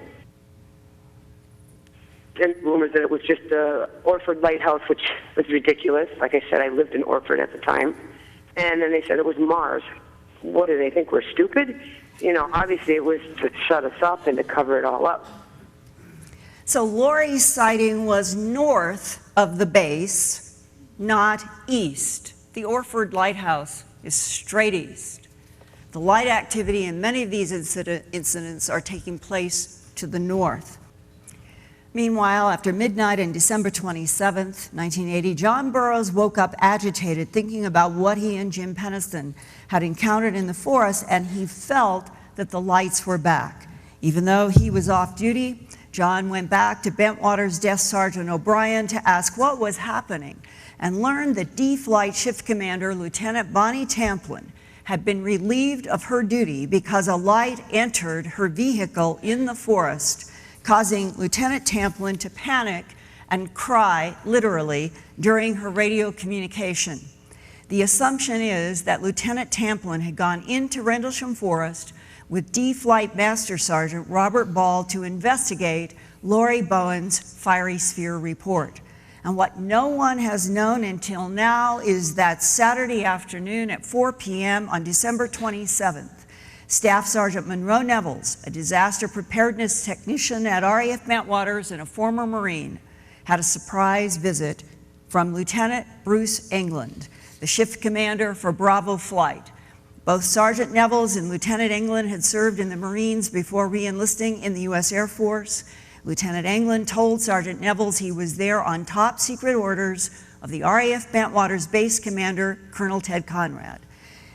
S5: And rumors that it was just a Orford lighthouse, which was ridiculous. Like I said, I lived in Orford at the time. And then they said it was Mars. What, do they think we're stupid? You know, obviously it was to shut us up and to cover it all up.
S2: So Lori's sighting was north of the base, not east. The Orford Lighthouse is straight east. The light activity in many of these incidents are taking place to the north. Meanwhile, after midnight on December 27th, 1980, John Burroughs woke up agitated, thinking about what he and Jim Penniston had encountered in the forest, and he felt that the lights were back. Even though he was off duty, John went back to Bentwaters Desk Sergeant O'Brien to ask what was happening, and learned that D Flight Shift Commander Lieutenant Bonnie Tamplin had been relieved of her duty because a light entered her vehicle in the forest, causing Lieutenant Tamplin to panic and cry, literally, during her radio communication. The assumption is that Lieutenant Tamplin had gone into Rendlesham Forest with D Flight Master Sergeant Robert Ball to investigate Lori Bowen's fiery sphere report. And what no one has known until now is that Saturday afternoon at 4 p.m. on December 27th, Staff Sergeant Monroe Nevels, a disaster preparedness technician at RAF Bentwaters and a former Marine, had a surprise visit from Lieutenant Bruce England, the shift commander for Bravo Flight. Both Sergeant Nevels and Lieutenant England had served in the Marines before re-enlisting in the U.S. Air Force. Lieutenant England told Sergeant Nevels he was there on top secret orders of the RAF Bentwaters base commander, Colonel Ted Conrad.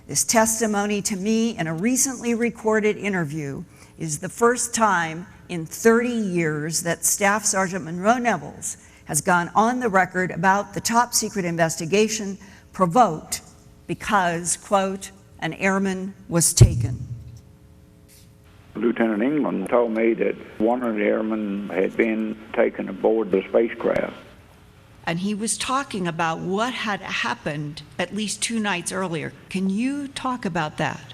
S2: This testimony to me in a recently recorded interview is the first time in 30 years that Staff Sergeant Monroe Nevels has gone on the record about the top secret investigation provoked because, quote, an airman was taken.
S6: Lieutenant England told me that one of the airmen had been taken aboard the spacecraft.
S2: And he was talking about what had happened at least 2 nights earlier. Can you talk about that?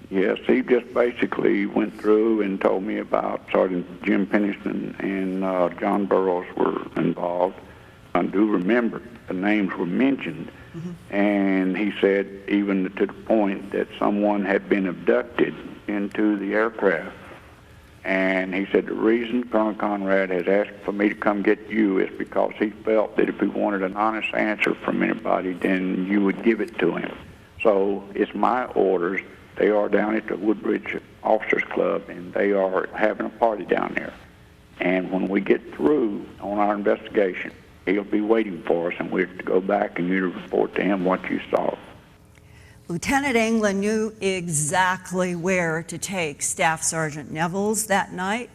S6: Yes, he just basically went through and told me about Sergeant Jim Penniston and John Burroughs were involved. I do remember the names were mentioned, and he said even to the point that someone had been abducted into the aircraft. And he said the reason Colonel Conrad has asked for me to come get you is because he felt that if he wanted an honest answer from anybody, then you would give it to him. So it's my orders. They are down at the Woodbridge Officers Club, and they are having a party down there. And when we get through on our investigation, he'll be waiting for us, and we're to go back and you to report to him what you saw.
S2: Lieutenant England knew exactly where to take Staff Sergeant Nevels that night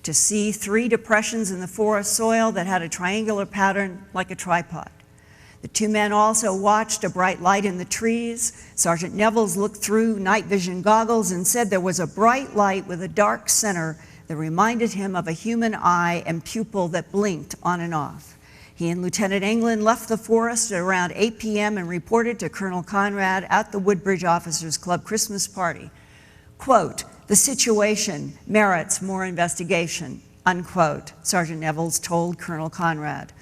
S2: to see 3 depressions in the forest soil that had a triangular pattern like a tripod. The 2 men also watched a bright light in the trees. Sergeant Nevels looked through night vision goggles and said there was a bright light with a dark center that reminded him of a human eye and pupil that blinked on and off. He and Lieutenant England left the forest at around 8 p.m. and reported to Colonel Conrad at the Woodbridge Officers Club Christmas party. Quote, the situation merits more investigation, unquote, Sergeant Nevels told Colonel Conrad.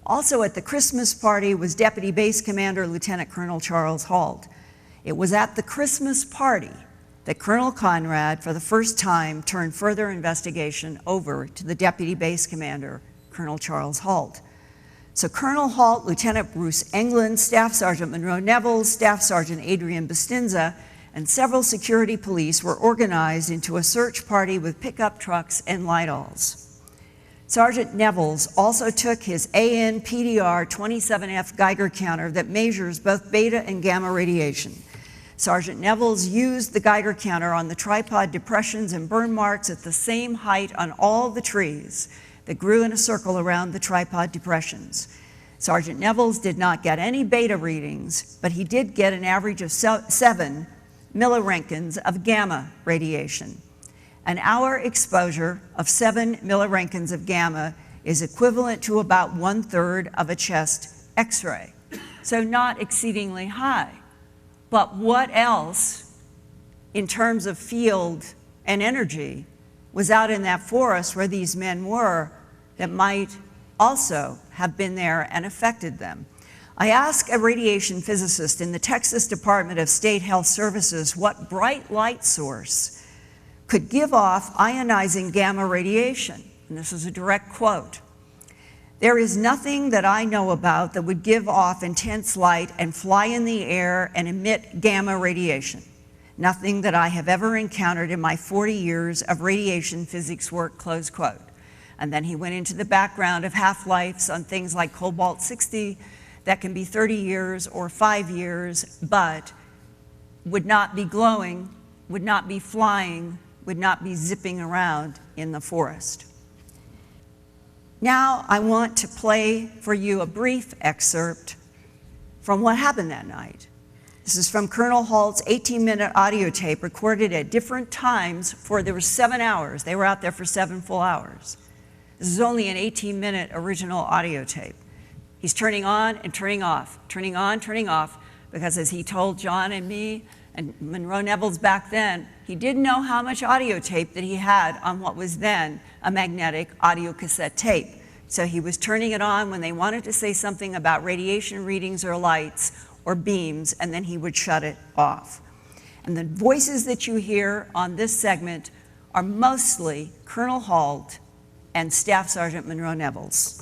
S2: Also at the Christmas party was Deputy Base Commander Lieutenant Colonel Charles Halt. It was at the Christmas party that Colonel Conrad, for the first time, turned further investigation over to the Deputy Base Commander, Colonel Charles Halt. So Colonel Halt, Lieutenant Bruce England, Staff Sergeant Monroe Nevels, Staff Sergeant Adrian Bustinza, and several security police were organized into a search party with pickup trucks and light-alls. Sergeant Nevels also took his AN-PDR 27F Geiger counter that measures both beta and gamma radiation. Sergeant Nevels used the Geiger counter on the tripod depressions and burn marks at the same height on all the trees that grew in a circle around the tripod depressions. Sergeant Nevels did not get any beta readings, but he did get an average of 7 milliroentgens of gamma radiation. An hour exposure of 7 milliroentgens of gamma is equivalent to about 1/3 of a chest X-ray, so not exceedingly high. But what else, in terms of field and energy, was out in that forest where these men were that might also have been there and affected them? I asked a radiation physicist in the Texas Department of State Health Services what bright light source could give off ionizing gamma radiation. And this is a direct quote. "There is nothing that I know about that would give off intense light and fly in the air and emit gamma radiation. Nothing that I have ever encountered in my 40 years of radiation physics work," close quote. And then he went into the background of half-lives on things like cobalt-60 that can be 30 years or 5 years, but would not be glowing, would not be flying, would not be zipping around in the forest. Now I want to play for you a brief excerpt from what happened that night. This is from Colonel Halt's 18-minute audio tape recorded at different times for, there were 7 hours. They were out there for 7 full hours. This is only an 18-minute original audio tape. He's turning on and turning off, turning on, turning off, because as he told John and me and Monroe Nevels back then, he didn't know how much audio tape that he had on what was then a magnetic audio cassette tape. So he was turning it on when they wanted to say something about radiation readings or lights or beams, and then he would shut it off. And the voices that you hear on this segment are mostly Colonel Halt and Staff Sergeant Monroe Nevels.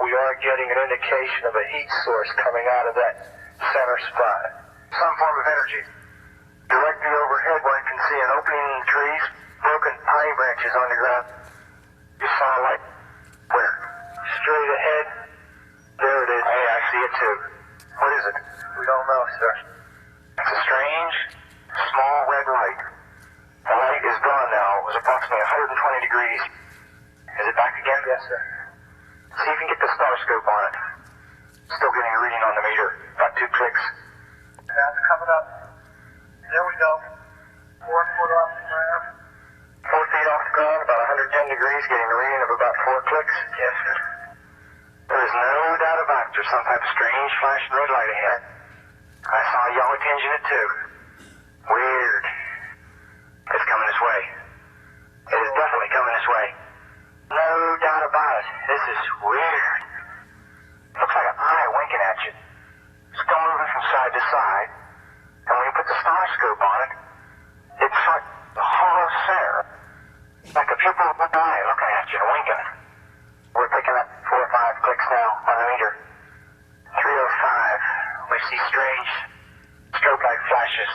S7: We are getting an indication of a heat source coming out of that center spot. Some form of energy. Directly overhead, one can see an opening in the trees, broken pine branches on the ground. You saw a light. Where? Straight ahead. There it is. Hey, I see it too. What is it? We don't know, sir. It's a strange, small red light. The light is gone now. It was approximately 120 degrees. Is it back again? Yes, sir. See if you can get the star scope on it. Still getting a reading on the meter. About 2 clicks. Now it's coming up. There we go. 4 foot off the ground. 4 feet off the ground, about 110 degrees, getting a reading of about 4 clicks. Yes, sir. There is no doubt about it. There's some type of strange flashing red light ahead. I saw a yellow tinge in it too. Weird. It's coming this way. It is definitely coming this way. No doubt about it. This is weird. Looks like an eye winking at you. Still moving from side to side. And when you put the star scope on it, it's like the hollow center. Like a pupil of an eye looking at you and winking. We're picking up 4 or 5 clicks now on the meter. 3:05. We see strange strobe-like flashes.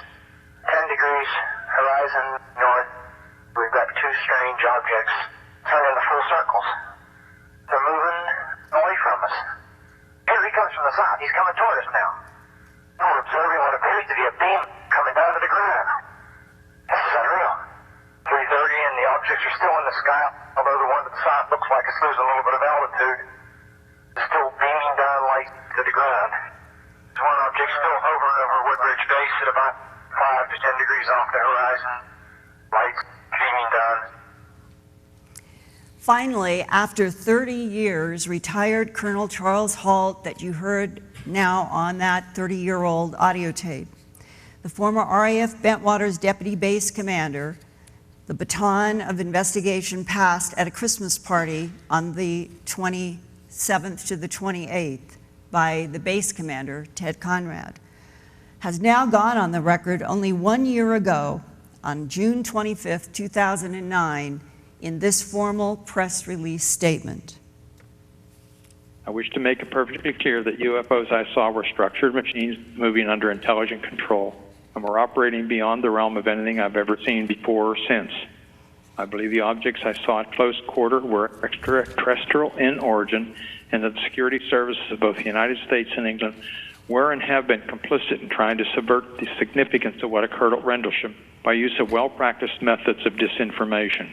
S7: 10 degrees, horizon north. We've got 2 strange objects turning into full circles. They're moving away from us. Here he comes from the south. He's coming toward us now. We're observing what appears to be a beam coming down to the ground. This is unreal. 3:30 and the objects are still in the sky, although the one to the south looks like it's losing a little bit of altitude. It's still beaming down light to the ground. There's one object still hovering over Woodbridge Base at about 5 to 10 degrees off the horizon. Lights beaming down.
S2: Finally, after 30 years, retired Colonel Charles Halt, that you heard now on that 30-year-old audio tape, the former RAF Bentwaters Deputy Base Commander, the baton of investigation passed at a Christmas party on the 27th to the 28th by the base commander, Ted Conrad, has now gone on the record only 1 year ago, on June 25th, 2009, in this formal press release statement.
S8: I wish to make it perfectly clear that UFOs I saw were structured machines moving under intelligent control and were operating beyond the realm of anything I've ever seen before or since. I believe the objects I saw at close quarter were extraterrestrial in origin, and that the security services of both the United States and England were and have been complicit in trying to subvert the significance of what occurred at Rendlesham by use of well-practiced methods of disinformation.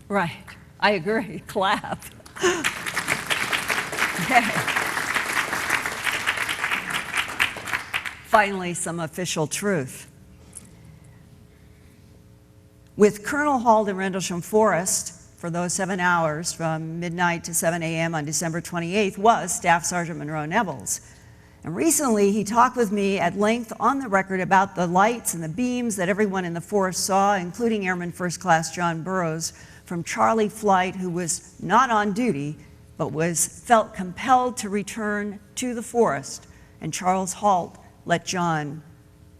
S2: Right. I agree. Clap. Okay. Finally, some official truth. With Colonel Halt in Rendlesham Forest for those 7 hours from midnight to 7 a.m. on December 28th was Staff Sergeant Monroe Nevels. And recently he talked with me at length on the record about the lights and the beams that everyone in the forest saw, including Airman First Class John Burroughs from Charlie Flight, who was not on duty, but felt compelled to return to the forest. And Charles Halt let John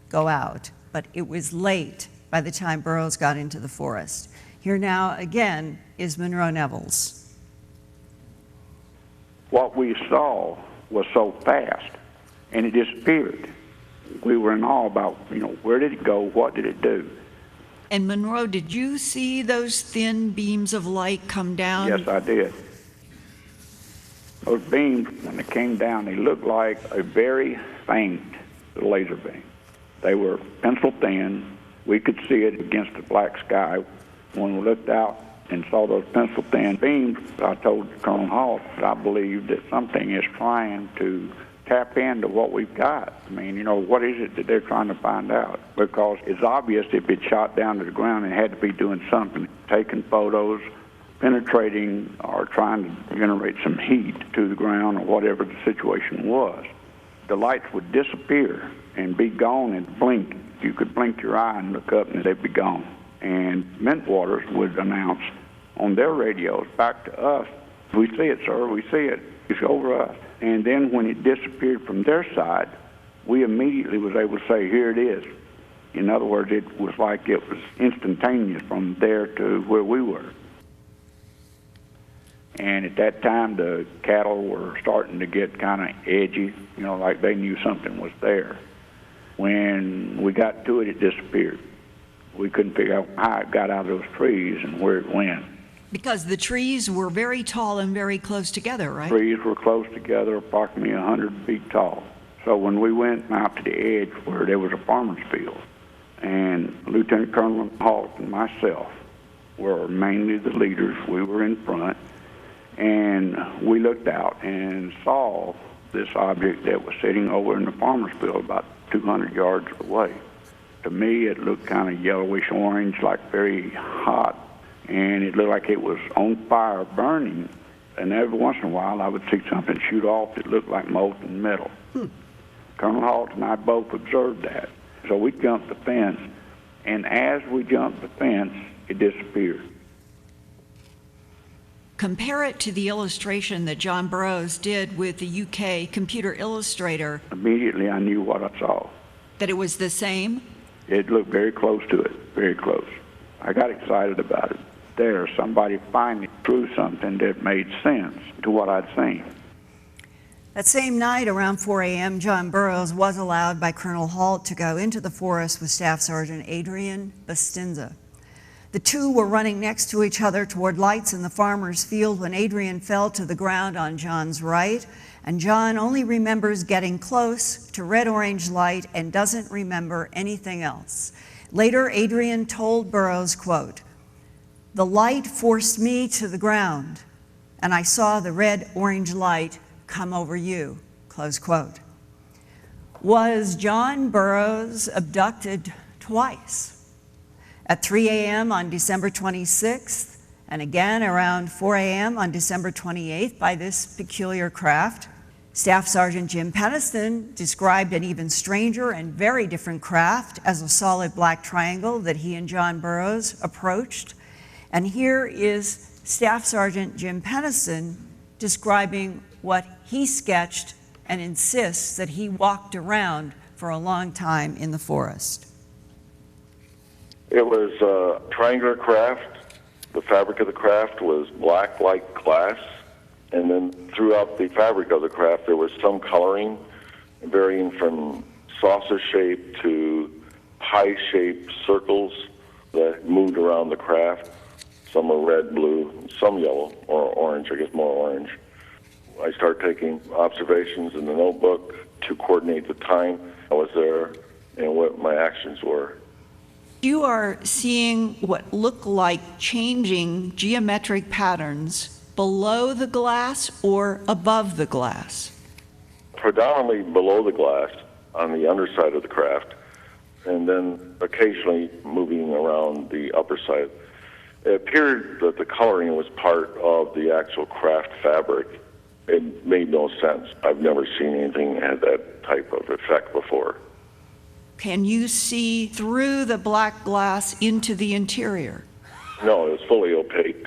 S2: go out, but it was late by the time Burroughs got into the forest. Here now again is Monroe Nevels.
S6: What we saw was so fast, and it disappeared. We were in awe about, where did it go? What did it do?
S9: And Monroe, did you see those thin beams of light come down?
S6: Yes, I did. Those beams, when they came down, they looked like a very faint laser beam. They were pencil thin. We could see it against the black sky. When we looked out and saw those pencil thin beams, I told Colonel Halt that I believe that something is trying to tap into what we've got. I mean, what is it that they're trying to find out? Because it's obvious if it shot down to the ground, it had to be doing something, taking photos, penetrating, or trying to generate some heat to the ground, or whatever the situation was. The lights would disappear and be gone in a blink. You could blink your eye and look up and they'd be gone. And Bentwaters would announce on their radios back to us, "We see it, sir, we see it. It's over us." And then when it disappeared from their side, we immediately was able to say, "Here it is." In other words, it was like it was instantaneous from there to where we were. And at that time, the cattle were starting to get kind of edgy, like they knew something was there. When we got to it, it disappeared. We couldn't figure out how it got out of those trees and where it went.
S9: Because the trees were very tall and very close together, right?
S6: Trees were close together, approximately 100 feet tall. So when we went out to the edge where there was a farmer's field, and Lieutenant Colonel Halt and myself were mainly the leaders, we were in front, and we looked out and saw this object that was sitting over in the farmer's field about 200 yards away. To me, it looked kind of yellowish orange, like very hot, and it looked like it was on fire, burning. And every once in a while, I would see something shoot off that looked like molten metal. Colonel Halt and I both observed that. So we jumped the fence, and as we jumped the fence, it disappeared.
S9: Compare it to the illustration that John Burroughs did with the UK computer illustrator.
S6: Immediately, I knew what I saw.
S9: That it was the same?
S6: It looked very close to it, very close. I got excited about it. There, somebody finally drew something that made sense to what I'd seen.
S2: That same night, around 4 a.m., John Burroughs was allowed by Colonel Halt to go into the forest with Staff Sergeant Adrian Bastinza. The two were running next to each other toward lights in the farmer's field when Adrian fell to the ground on John's right, and John only remembers getting close to red-orange light and doesn't remember anything else. Later, Adrian told Burroughs, quote, "The light forced me to the ground, and I saw the red-orange light come over you," close quote. Was John Burroughs abducted twice? At 3 a.m. on December 26th, and again around 4 a.m. on December 28th by this peculiar craft. Staff Sergeant Jim Peniston described an even stranger and very different craft as a solid black triangle that he and John Burroughs approached. And here is Staff Sergeant Jim Peniston describing what he sketched and insists that he walked around for a long time in the forest.
S10: It was a triangular craft. The fabric of the craft was black like glass, and then throughout the fabric of the craft there was some coloring varying from saucer shape to pie-shaped circles that moved around the craft. Some were red, blue, some yellow, or orange, I guess more orange. I started taking observations in the notebook to coordinate the time I was there and what my actions were.
S9: You are seeing what look like changing geometric patterns below the glass or above the glass?
S10: Predominantly below the glass on the underside of the craft, and then occasionally moving around the upper side. It appeared that the coloring was part of the actual craft fabric. It made no sense. I've never seen anything that had that type of effect before.
S9: Can you see through the black glass into the interior?
S10: No, it was fully opaque.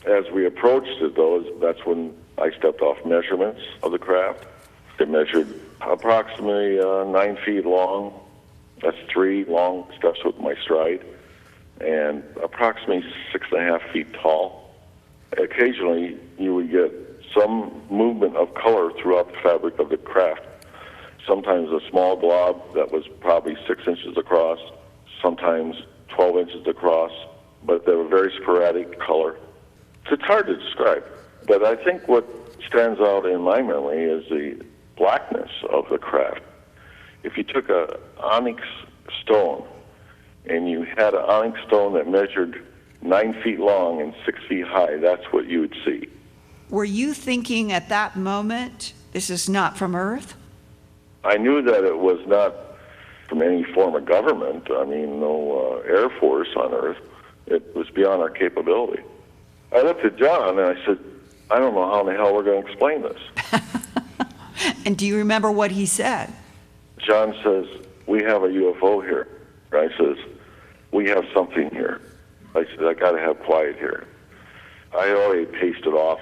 S10: As we approached it, though, that's when I stepped off measurements of the craft. It measured approximately 9 feet long. That's 3 long steps with my stride, and approximately 6.5 feet tall. Occasionally, you would get some movement of color throughout the fabric of the craft. Sometimes a small blob that was probably 6 inches across, sometimes 12 inches across, but they were very sporadic color. It's hard to describe, but I think what stands out in my memory is the blackness of the craft. If you took a onyx stone and you had an onyx stone that measured 9 feet long and 6 feet high, that's what you would see.
S9: Were you thinking at that moment, this is not from Earth?
S10: I knew that it was not from any form of government. I mean, no Air Force on Earth. It was beyond our capability. I looked at John and I said, I don't know how in the hell we're going to explain this.
S9: And do you remember what he said?
S10: John says, we have a UFO here. I says, we have something here. I said, I got to have quiet here. I already paced it off.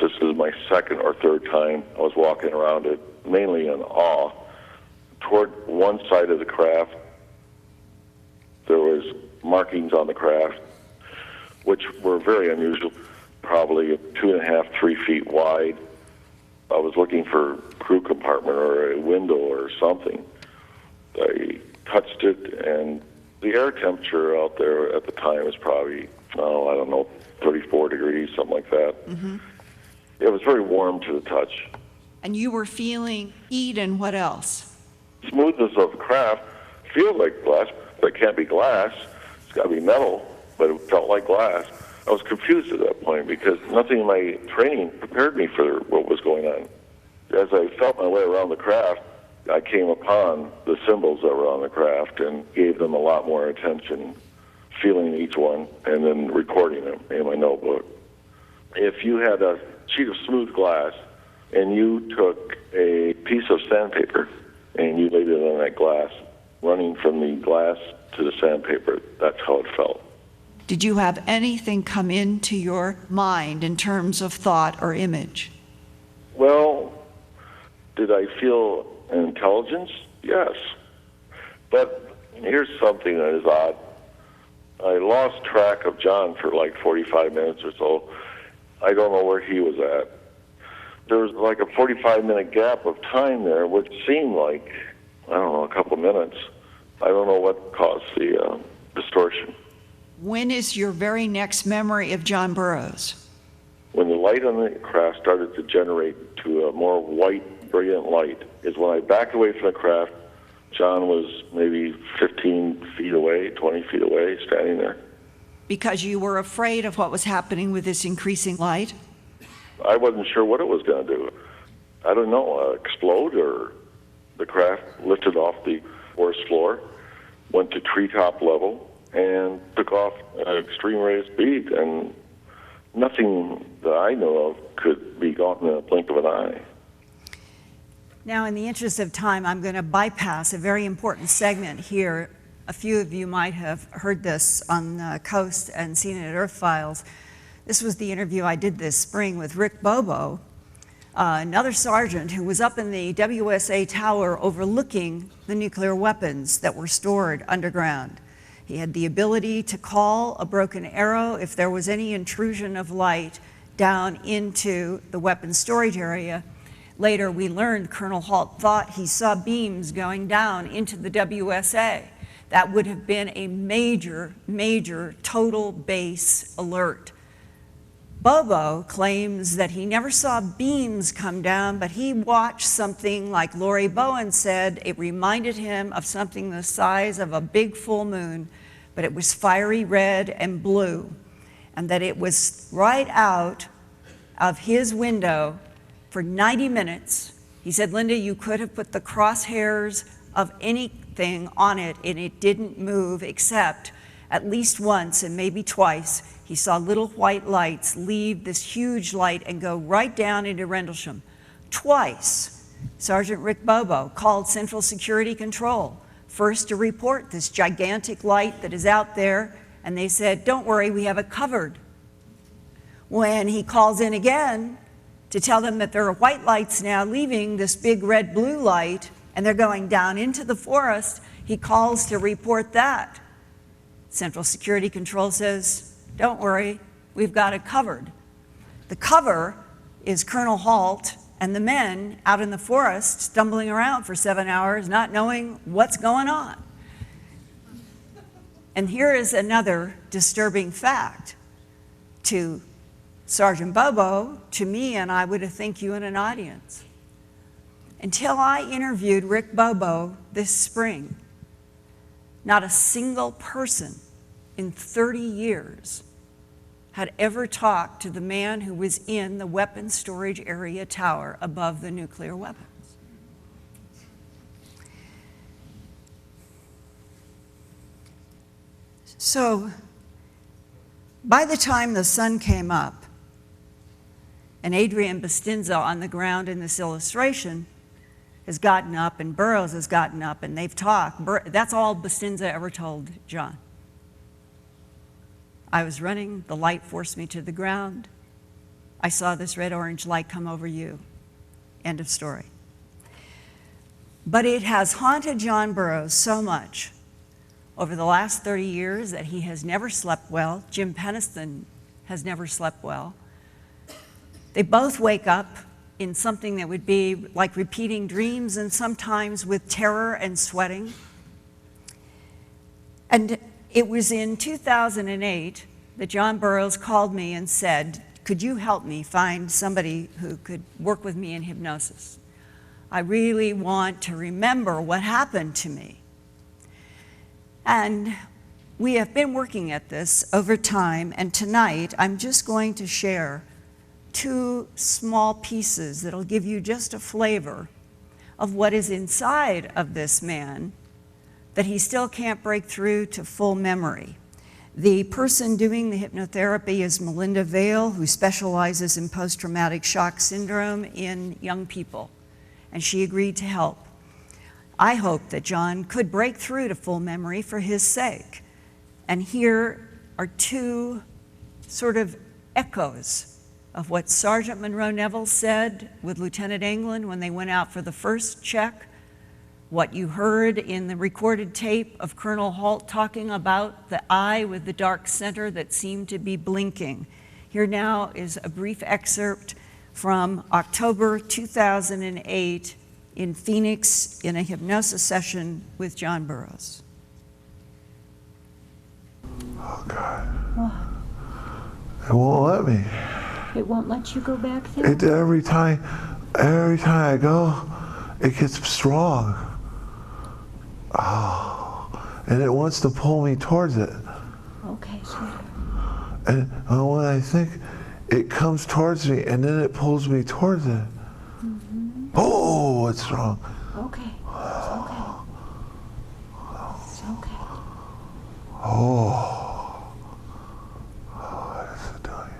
S10: This is my second or third time I was walking around it, mainly in awe. Toward one side of the craft, there was markings on the craft, which were very unusual, probably 2.5, 3 feet wide. I was looking for a crew compartment or a window or something. I touched it, and the air temperature out there at the time was probably, 34 degrees, something like that. Mm-hmm. It was very warm to the touch.
S9: And you were feeling heat and what else?
S10: Smoothness of the craft feels like glass, but it can't be glass. It's got to be metal, but it felt like glass. I was confused at that point because nothing in my training prepared me for what was going on. As I felt my way around the craft, I came upon the symbols that were on the craft and gave them a lot more attention, feeling each one, and then recording them in my notebook. If you had a sheet of smooth glass and you took a piece of sandpaper and you laid it on that glass, running from the glass to the sandpaper, that's how it felt.
S9: Did you have anything come into your mind in terms of thought or image?
S10: Well, did I feel an intelligence? Yes. But here's something that is odd. I lost track of John for like 45 minutes or so. I don't know where he was at. There was like a 45-minute gap of time there, which seemed like, a couple of minutes. I don't know what caused the distortion.
S9: When is your very next memory of John Burroughs?
S10: When the light on the craft started to generate to a more white, brilliant light is when I backed away from the craft. John was maybe 15 feet away, 20 feet away, standing there.
S9: Because you were afraid of what was happening with this increasing light?
S10: I wasn't sure what it was going to do. I don't know, explode, or the craft lifted off the forest floor, went to treetop level, and took off at an extreme rate of speed, and nothing that I know of could be gone in a blink of an eye.
S2: Now, in the interest of time, I'm going to bypass a very important segment here. A few of you might have heard this on the coast and seen it at Earth Files. This was the interview I did this spring with Rick Bobo, another sergeant who was up in the WSA tower overlooking the nuclear weapons that were stored underground. He had the ability to call a broken arrow if there was any intrusion of light down into the weapons storage area. Later, we learned Colonel Halt thought he saw beams going down into the WSA.
S9: That would have been a major, major total base alert. Bobo claims that he never saw beams come down, but he watched something, like Lori Bowen said, it reminded him of something the size of a big full moon, but it was fiery red and blue, and that it was right out of his window for 90 minutes. He said, Linda, you could have put the crosshairs of anything on it, and it didn't move, except at least once and maybe twice, he saw little white lights leave this huge light and go right down into Rendlesham. Twice, Sergeant Rick Bobo called Central Security Control, first to report this gigantic light that is out there, and they said, don't worry, we have it covered. When he calls in again to tell them that there are white lights now leaving this big red-blue light, and they're going down into the forest, he calls to report that. Central Security Control says, don't worry, we've got it covered. The cover is Colonel Halt and the men out in the forest stumbling around for 7 hours, not knowing what's going on. And here is another disturbing fact to Sergeant Bobo, to me, and I would think you in an audience. Until I interviewed Rick Bobo this spring, not a single person in 30 years had ever talked to the man who was in the weapons storage area tower above the nuclear weapons. So, by the time the sun came up, and Adrian Bustinza on the ground in this illustration has gotten up, and Burroughs has gotten up, and they've talked. That's all Bustinza ever told John. I was running, the light forced me to the ground. I saw this red-orange light come over you. End of story. But it has haunted John Burroughs so much over the last 30 years that he has never slept well. Jim Peniston has never slept well. They both wake up in something that would be like repeating dreams, and sometimes with terror and sweating. And it was in 2008 that John Burroughs called me and said, could you help me find somebody who could work with me in hypnosis? I really want to remember what happened to me. And we have been working at this over time, and tonight I'm just going to share 2 small pieces that'll give you just a flavor of what is inside of this man that he still can't break through to full memory. The person doing the hypnotherapy is Melinda Vale, who specializes in post-traumatic shock syndrome in young people, and she agreed to help. I hope that John could break through to full memory for his sake. And here are 2 sort of echoes of what Sergeant Monroe Neville said with Lieutenant England when they went out for the first check, what you heard in the recorded tape of Colonel Halt talking about the eye with the dark center that seemed to be blinking. Here now is a brief excerpt from October 2008 in Phoenix in a hypnosis session with John Burroughs.
S3: Oh, God.
S11: What?
S3: It won't let me.
S11: It won't let you go back there?
S3: Every time I go, it gets strong. Oh, and it wants to pull me towards it.
S11: Okay, sweetheart.
S3: And when I think it comes towards me, and then it pulls me towards it.
S11: Mm-hmm.
S3: Oh, it's strong.
S11: Okay, it's okay. It's okay.
S3: Oh, what is it doing?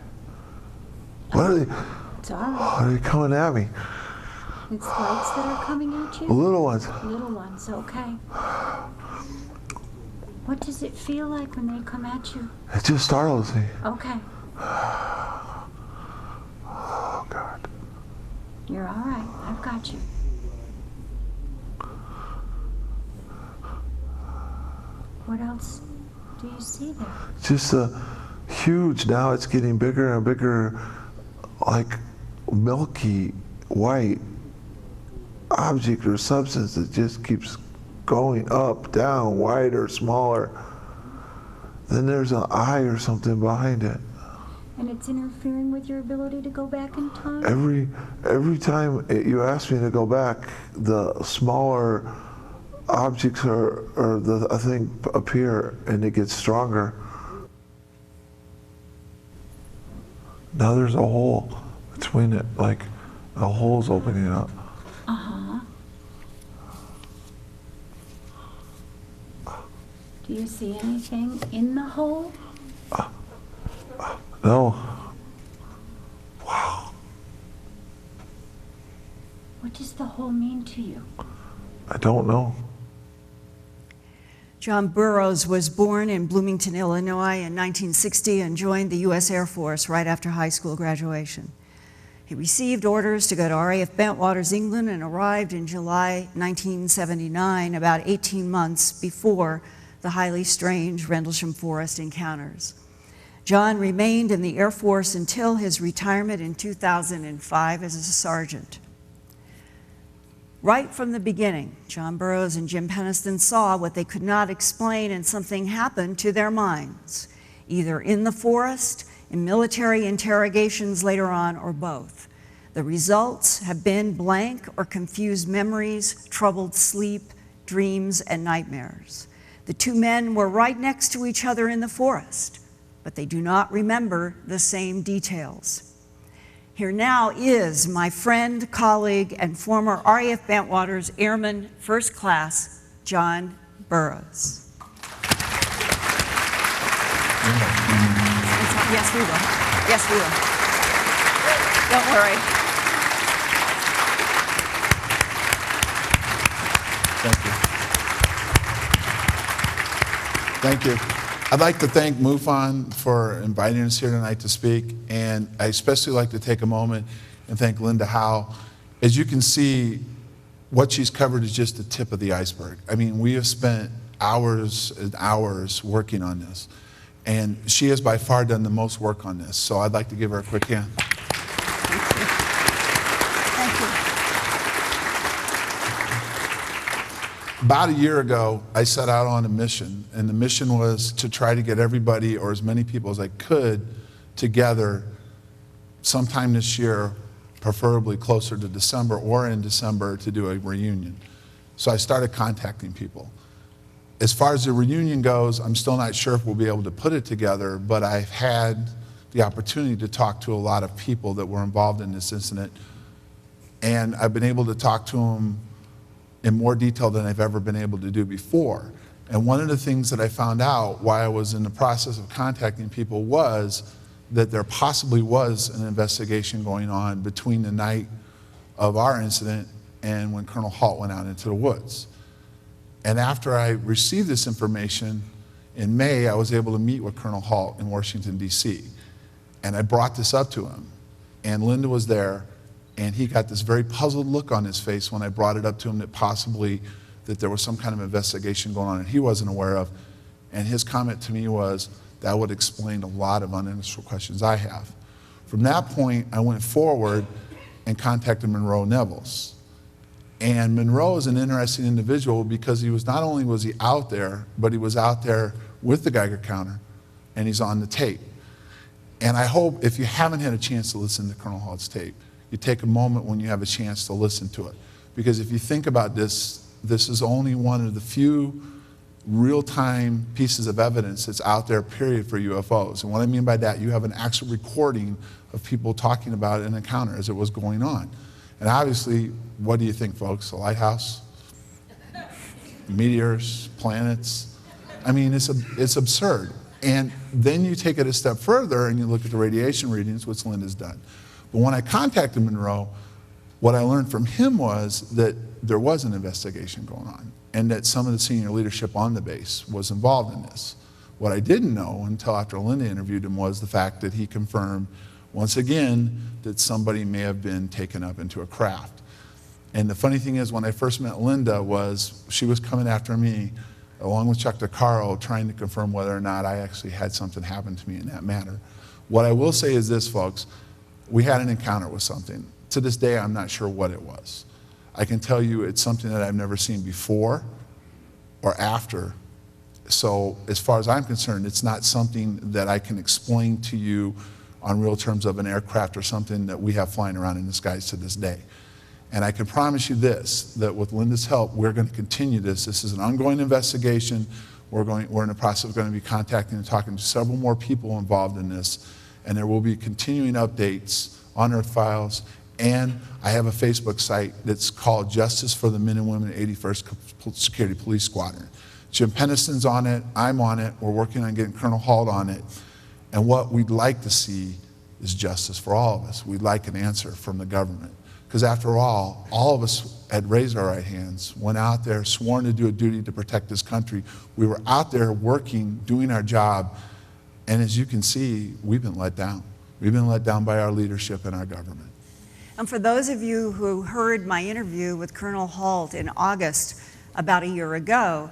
S3: What are they?
S11: It's all right.
S3: Are they coming at me?
S11: It's lights that are coming at you?
S3: Little ones.
S11: Little ones, okay. What does it feel like when they come at you?
S3: It just startles me.
S11: Okay.
S3: Oh, God.
S11: You're all right. I've got you. What else do you see there?
S3: Just huge. Now it's getting bigger and bigger, like milky white object or substance that just keeps going up, down, wider, smaller. Then there's an eye or something behind it.
S11: And it's interfering with your ability to go back in time?
S3: Every time you ask me to go back, the smaller objects I think appear, and it gets stronger. Now there's a hole between it, like a hole's opening up.
S11: Uh-huh. Do you see anything in the hole?
S3: No. Wow.
S11: What does the hole mean to you?
S3: I don't know.
S9: John Burroughs was born in Bloomington, Illinois in 1960 and joined the U.S. Air Force right after high school graduation. He received orders to go to RAF Bentwaters, England, and arrived in July 1979, about 18 months before the highly strange Rendlesham Forest encounters. John remained in the Air Force until his retirement in 2005 as a sergeant. Right from the beginning, John Burroughs and Jim Penniston saw what they could not explain, and something happened to their minds, either in the forest, in military interrogations later on, or both. The results have been blank or confused memories, troubled sleep, dreams, and nightmares. The two men were right next to each other in the forest, but they do not remember the same details. Here now is my friend, colleague, and former RAF Bentwaters Airman First Class, John Burroughs. Yes, we will. Yes, we will. Don't worry.
S12: Thank you. I'd like to thank MUFON for inviting us here tonight to speak, and I especially like to take a moment and thank Linda Howe. As you can see, what she's covered is just the tip of the iceberg. I mean, we have spent hours and hours working on this, and she has by far done the most work on this, so I'd like to give her a quick hand. About a year ago, I set out on a mission, and the mission was to try to get everybody, or as many people as I could, together sometime this year, preferably closer to December or in December, to do a reunion. So I started contacting people. As far as the reunion goes, I'm still not sure if we'll be able to put it together, but I've had the opportunity to talk to a lot of people that were involved in this incident, and I've been able to talk to them in more detail than I've ever been able to do before. And one of the things that I found out while I was in the process of contacting people was that there possibly was an investigation going on between the night of our incident and when Colonel Halt went out into the woods. And after I received this information, in May, I was able to meet with Colonel Halt in Washington, D.C. And I brought this up to him, and Linda was there, and he got this very puzzled look on his face when I brought it up to him that possibly that there was some kind of investigation going on that he wasn't aware of. And his comment to me was, that would explain a lot of unanswered questions I have. From that point, I went forward and contacted Monroe Nevels. And Monroe is an interesting individual because he was, not only was he out there, but he was out there with the Geiger counter, and he's on the tape. And I hope if you haven't had a chance to listen to Colonel Halt's tape, you take a moment when you have a chance to listen to it. Because if you think about this, this is only one of the few real-time pieces of evidence that's out there, period, for UFOs. And what I mean by that, you have an actual recording of people talking about an encounter as it was going on. And obviously, what do you think, folks? A lighthouse? Meteors? Planets? I mean, it's absurd. And then you take it a step further and you look at the radiation readings, which Linda's done. But when I contacted Monroe, what I learned from him was that there was an investigation going on and that some of the senior leadership on the base was involved in this. What I didn't know until after Linda interviewed him was the fact that he confirmed once again that somebody may have been taken up into a craft. And the funny thing is, when I first met Linda, she was coming after me along with Chuck DeCaro, trying to confirm whether or not I actually had something happen to me in that manner. What I will say is this, folks, we had an encounter with something. To this day, I'm not sure what it was. I can tell you it's something that I've never seen before, or after. So as far as I'm concerned, it's not something that I can explain to you on real terms of an aircraft or something that we have flying around in the skies to this day. And I can promise you this, that with Linda's help, we're going to continue this. This is an ongoing investigation. We're in the process of going to be contacting and talking to several more people involved in this. And there will be continuing updates on Earth Files. And I have a Facebook site that's called Justice for the Men and Women 81st Security Police Squadron. Jim Penniston's on it, I'm on it, we're working on getting Colonel Halt on it. And what we'd like to see is justice for all of us. We'd like an answer from the government. Because after all of us had raised our right hands, went out there, sworn to do a duty to protect this country. We were out there working, doing our job, and as you can see, we've been let down. We've been let down by our leadership and our government.
S9: And for those of you who heard my interview with Colonel Halt in August about a year ago,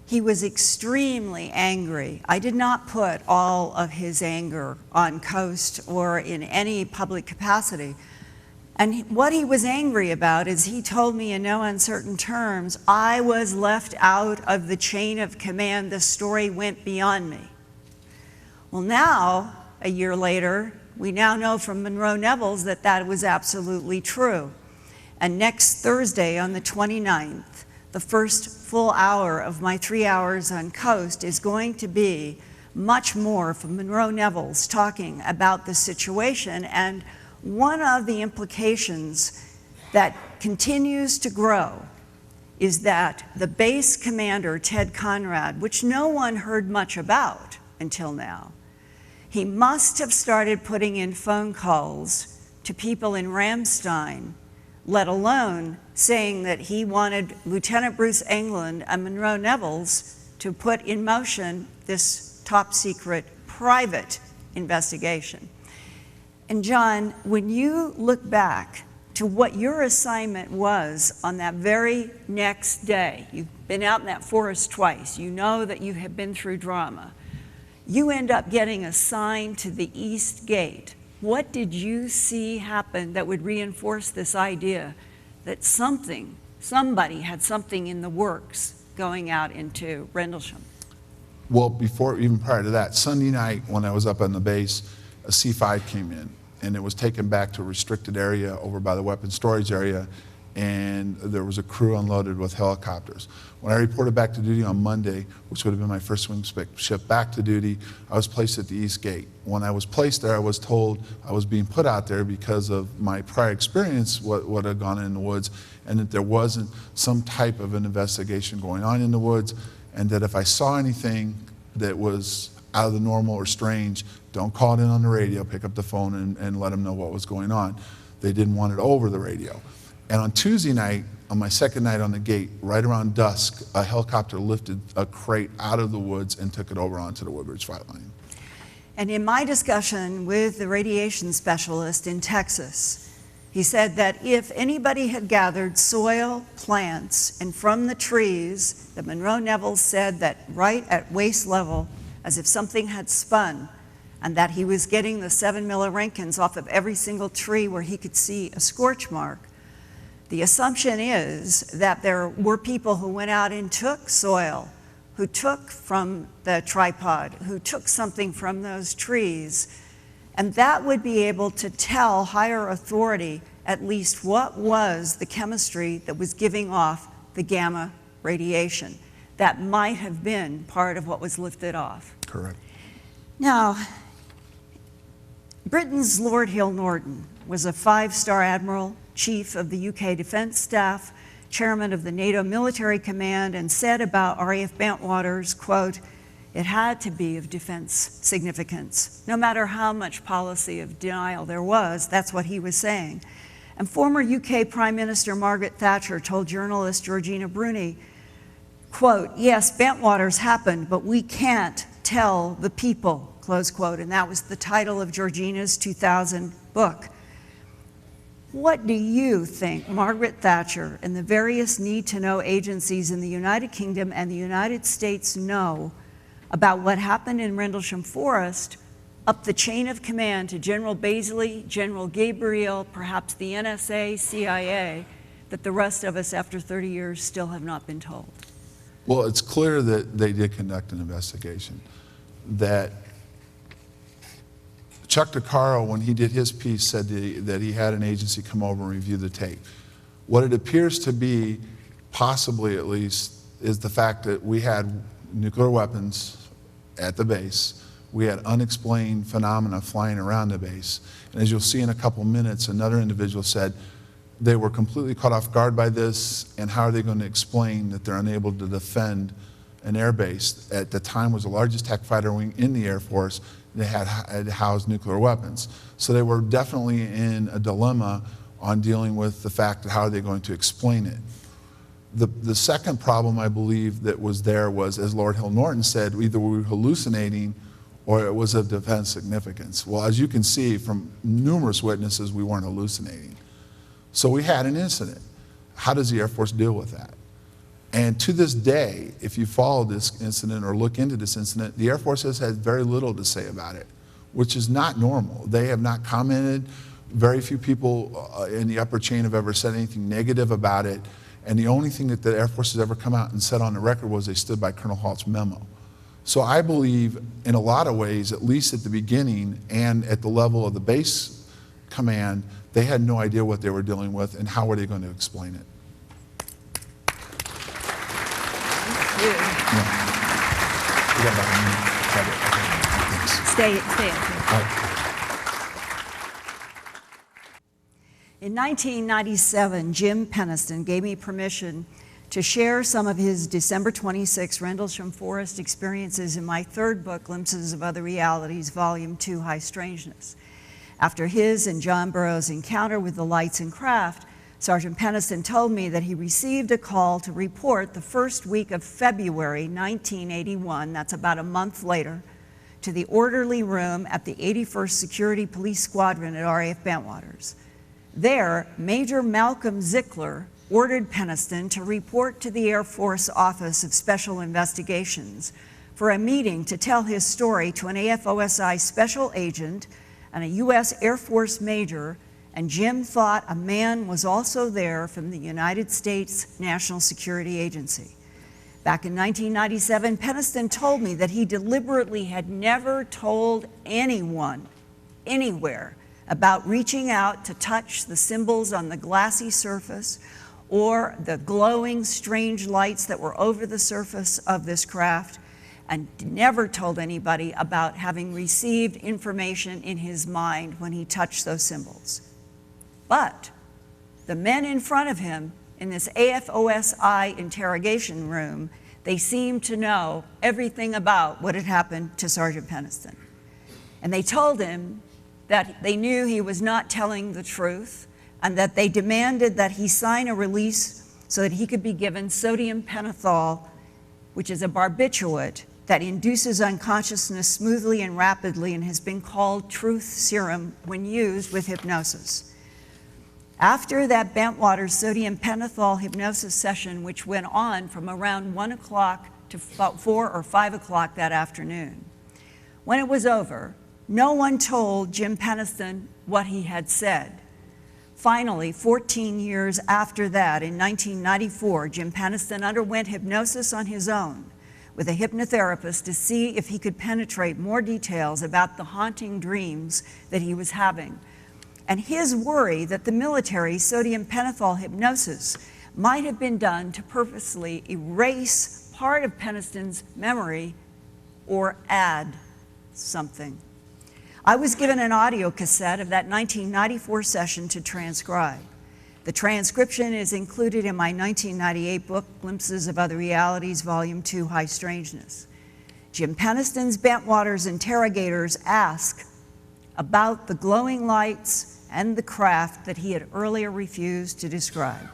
S9: he was extremely angry. I did not put all of his anger on Coast or in any public capacity. And what he was angry about is he told me in no uncertain terms, I was left out of the chain of command. The story went beyond me. Well, now, a year later, we now know from Monroe Nevels that that was absolutely true. And next Thursday on the 29th, the first full hour of my 3 hours on Coast is going to be much more from Monroe Nevels talking about the situation. And one of the implications that continues to grow is that the base commander, Ted Conrad, which no one heard much about until now, he must have started putting in phone calls to people in Ramstein, let alone saying that he wanted Lieutenant Bruce England and Monroe Nevels to put in motion this top secret private investigation. And John, when you look back to what your assignment was on that very next day, you've been out in that forest twice, you know that you have been through drama, you end up getting assigned to the East Gate. What did you see happen that would reinforce this idea that somebody had something in the works going out into Rendlesham?
S12: Well, even prior to that, Sunday night when I was up on the base, a C-5 came in and it was taken back to a restricted area over by the weapons storage area, and there was a crew unloaded with helicopters. When I reported back to duty on Monday, which would have been my first swing ship back to duty, I was placed at the East Gate. When I was placed there, I was told I was being put out there because of my prior experience, what had gone on in the woods, and that there wasn't some type of an investigation going on in the woods, and that if I saw anything that was out of the normal or strange, don't call it in on the radio, pick up the phone and let them know what was going on. They didn't want it over the radio. And on Tuesday night, on my second night on the gate, right around dusk, a helicopter lifted a crate out of the woods and took it over onto the Woodbridge Fight Line.
S9: And in my discussion with the radiation specialist in Texas, he said that if anybody had gathered soil, plants, and from the trees, that Monroe Nevels said that right at waist level, as if something had spun, and that he was getting the 7 milliroentgens off of every single tree where he could see a scorch mark. The assumption is that there were people who went out and took soil, who took from the tripod, who took something from those trees, and that would be able to tell higher authority at least what was the chemistry that was giving off the gamma radiation. That might have been part of what was lifted off.
S12: Correct.
S9: Now, Britain's Lord Hill Norton was a 5-star admiral, chief of the UK Defence Staff, chairman of the NATO Military Command, and said about RAF Bentwaters, quote, it had to be of defense significance. No matter how much policy of denial there was, that's what he was saying. And former UK Prime Minister Margaret Thatcher told journalist Georgina Bruni, quote, yes, Bentwaters happened, but we can't tell the people, close quote. And that was the title of Georgina's 2000 book. What do you think Margaret Thatcher and the various need-to-know agencies in the United Kingdom and the United States know about what happened in Rendlesham Forest up the chain of command to General Baisley, General Gabriel, perhaps the NSA, CIA, that the rest of us after 30 years still have not been told?
S12: Well, it's clear that they did conduct an investigation. That Chuck DeCaro, when he did his piece, said that he had an agency come over and review the tape. What it appears to be, possibly at least, is the fact that we had nuclear weapons at the base. We had unexplained phenomena flying around the base. And as you'll see in a couple minutes, another individual said they were completely caught off guard by this, and how are they going to explain that they're unable to defend an air base? At the time was the largest tech fighter wing in the Air Force that had housed nuclear weapons. So they were definitely in a dilemma on dealing with the fact that how are they going to explain it. The second problem I believe that was there was, as Lord Hill Norton said, either we were hallucinating or it was of defense significance. Well, as you can see from numerous witnesses, we weren't hallucinating. So we had an incident. How does the Air Force deal with that? And to this day, if you follow this incident or look into this incident, the Air Force has had very little to say about it, which is not normal. They have not commented. Very few people in the upper chain have ever said anything negative about it. And the only thing that the Air Force has ever come out and said on the record was they stood by Colonel Halt's memo. So I believe in a lot of ways, at least at the beginning and at the level of the base command, they had no idea what they were dealing with and how were they going to explain it. Yeah. We got about a minute.
S9: Stay. In 1997, Jim Penniston gave me permission to share some of his December 26 Rendlesham Forest experiences in my third book, Glimpses of Other Realities, Volume 2, High Strangeness. After his and John Burroughs' encounter with the lights and craft, Sergeant Penniston told me that he received a call to report the first week of February 1981, that's about a month later, to the orderly room at the 81st Security Police Squadron at RAF Bentwaters. There, Major Malcolm Zickler ordered Penniston to report to the Air Force Office of Special Investigations for a meeting to tell his story to an AFOSI special agent and a U.S. Air Force major, and Jim thought a man was also there from the United States National Security Agency. Back in 1997, Penniston told me that he deliberately had never told anyone, anywhere, about reaching out to touch the symbols on the glassy surface or the glowing, strange lights that were over the surface of this craft, and never told anybody about having received information in his mind when he touched those symbols. But the men in front of him in this AFOSI interrogation room, they seemed to know everything about what had happened to Sergeant Penniston. And they told him that they knew he was not telling the truth, and that they demanded that he sign a release so that he could be given sodium pentothal, which is a barbiturate that induces unconsciousness smoothly and rapidly and has been called truth serum when used with hypnosis. After that Bentwaters sodium pentothal hypnosis session, which went on from around 1 o'clock to about 4 or 5 o'clock that afternoon, when it was over, no one told Jim Penniston what he had said. Finally, 14 years after that, in 1994, Jim Penniston underwent hypnosis on his own with a hypnotherapist to see if he could penetrate more details about the haunting dreams that he was having. And his worry that the military sodium pentothal hypnosis might have been done to purposely erase part of Penniston's memory or add something. I was given an audio cassette of that 1994 session to transcribe. The transcription is included in my 1998 book, Glimpses of Other Realities, Volume 2, High Strangeness. Jim Penniston's Bentwaters interrogators ask about the glowing lights and the craft that he had earlier refused to describe.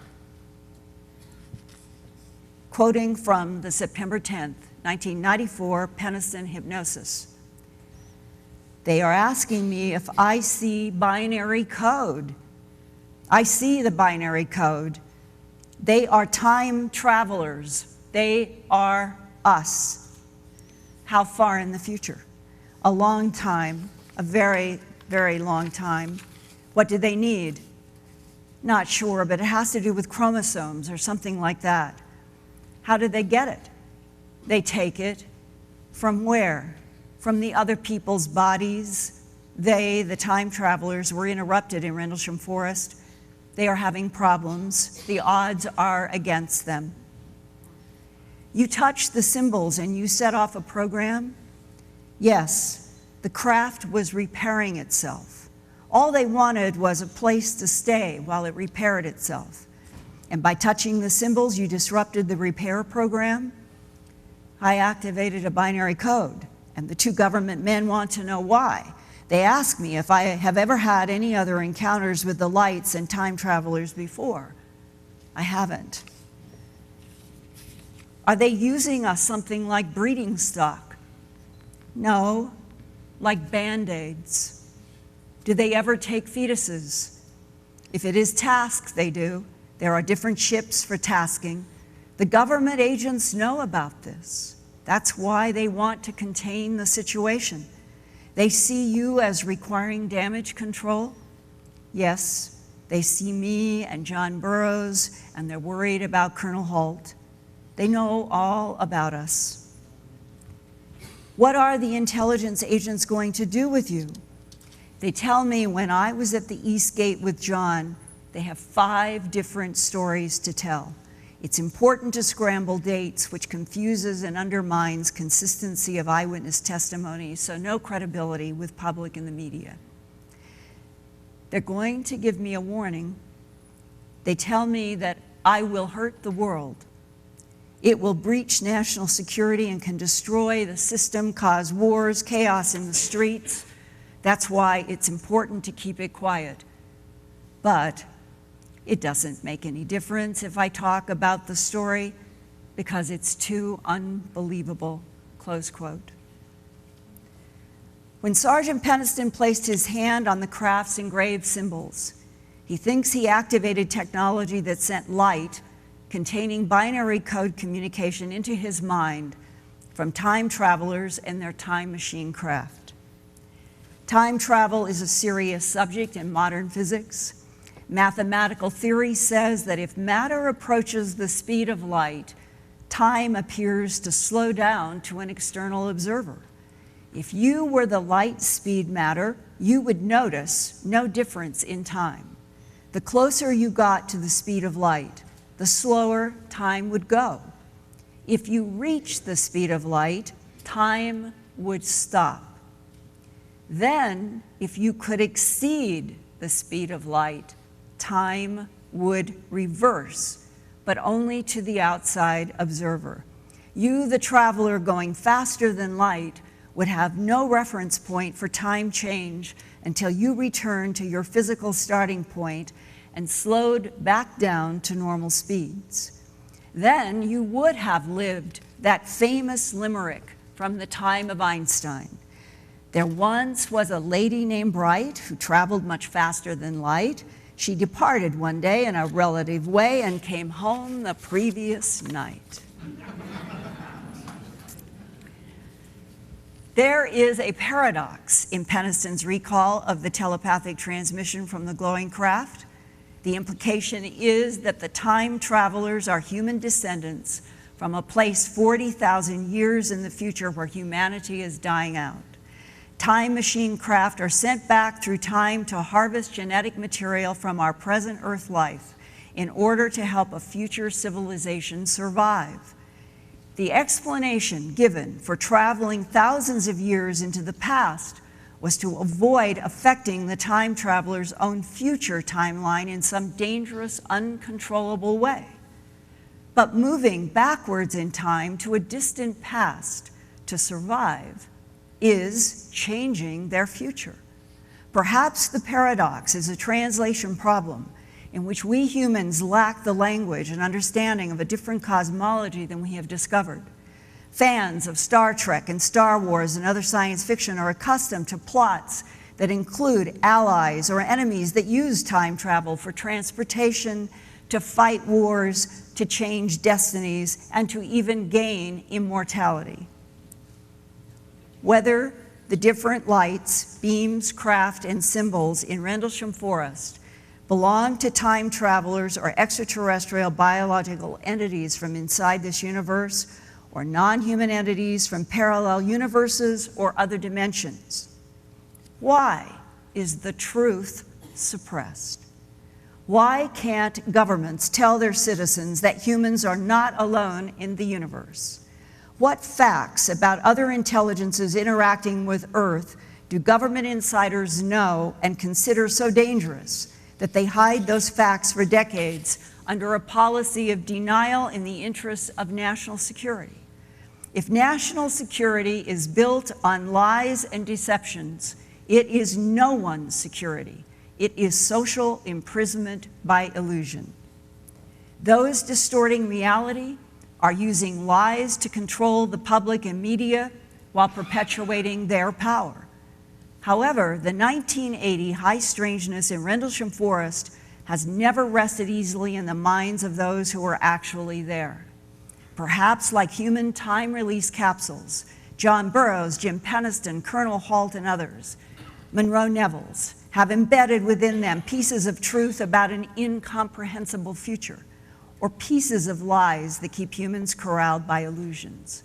S9: Quoting from the September 10th, 1994 Penniston hypnosis. They are asking me if I see binary code. I see the binary code. They are time travelers. They are us. How far in the future? A long time, a very, very long time. What do they need? Not sure, but it has to do with chromosomes or something like that. How did they get it? They take it from where? From the other people's bodies. They, the time travelers, were interrupted in Rendlesham Forest. They are having problems. The odds are against them. You touched the symbols and you set off a program? Yes, the craft was repairing itself. All they wanted was a place to stay while it repaired itself. And by touching the symbols, you disrupted the repair program. I activated a binary code, and the two government men want to know why. They ask me if I have ever had any other encounters with the lights and time travelers before. I haven't. Are they using us something like breeding stock? No, like Band-Aids. Do they ever take fetuses? If it is task, they do. There are different ships for tasking. The government agents know about this. That's why they want to contain the situation. They see you as requiring damage control. Yes, they see me and John Burroughs, and they're worried about Colonel Holt. They know all about us. What are the intelligence agents going to do with you? They tell me when I was at the East Gate with John, they have 5 different stories to tell. It's important to scramble dates, which confuses and undermines consistency of eyewitness testimony, so no credibility with public and the media. They're going to give me a warning. They tell me that I will hurt the world. It will breach national security and can destroy the system, cause wars, chaos in the streets. That's why it's important to keep it quiet. But it doesn't make any difference if I talk about the story because it's too unbelievable, close quote. When Sergeant Peniston placed his hand on the craft's engraved symbols, he thinks he activated technology that sent light containing binary code communication into his mind from time travelers and their time machine craft. Time travel is a serious subject in modern physics. Mathematical theory says that if matter approaches the speed of light, time appears to slow down to an external observer. If you were the light speed matter, you would notice no difference in time. The closer you got to the speed of light, the slower time would go. If you reached the speed of light, time would stop. Then, if you could exceed the speed of light, time would reverse, but only to the outside observer. You, the traveler going faster than light, would have no reference point for time change until you return to your physical starting point and slowed back down to normal speeds. Then you would have lived that famous limerick from the time of Einstein. There once was a lady named Bright who traveled much faster than light. She departed one day in a relative way and came home the previous night. There is a paradox in Peniston's recall of the telepathic transmission from the glowing craft. The implication is that the time travelers are human descendants from a place 40,000 years in the future where humanity is dying out. Time machine craft are sent back through time to harvest genetic material from our present Earth life in order to help a future civilization survive. The explanation given for traveling thousands of years into the past was to avoid affecting the time traveler's own future timeline in some dangerous, uncontrollable way. But moving backwards in time to a distant past to survive is changing their future. Perhaps the paradox is a translation problem in which we humans lack the language and understanding of a different cosmology than we have discovered. Fans of Star Trek and Star Wars and other science fiction are accustomed to plots that include allies or enemies that use time travel for transportation, to fight wars, to change destinies, and to even gain immortality. Whether the different lights, beams, craft, and symbols in Rendlesham Forest belong to time travelers or extraterrestrial biological entities from inside this universe, or non-human entities from parallel universes or other dimensions. Why is the truth suppressed? Why can't governments tell their citizens that humans are not alone in the universe? What facts about other intelligences interacting with Earth do government insiders know and consider so dangerous that they hide those facts for decades under a policy of denial in the interests of national security? If national security is built on lies and deceptions, it is no one's security. It is social imprisonment by illusion. Those distorting reality are using lies to control the public and media while perpetuating their power. However, the 1980 high strangeness in Rendlesham Forest has never rested easily in the minds of those who were actually there. Perhaps like human time-release capsules, John Burroughs, Jim Penniston, Colonel Halt, and others, Monroe Neville's, have embedded within them pieces of truth about an incomprehensible future, or pieces of lies that keep humans corralled by illusions.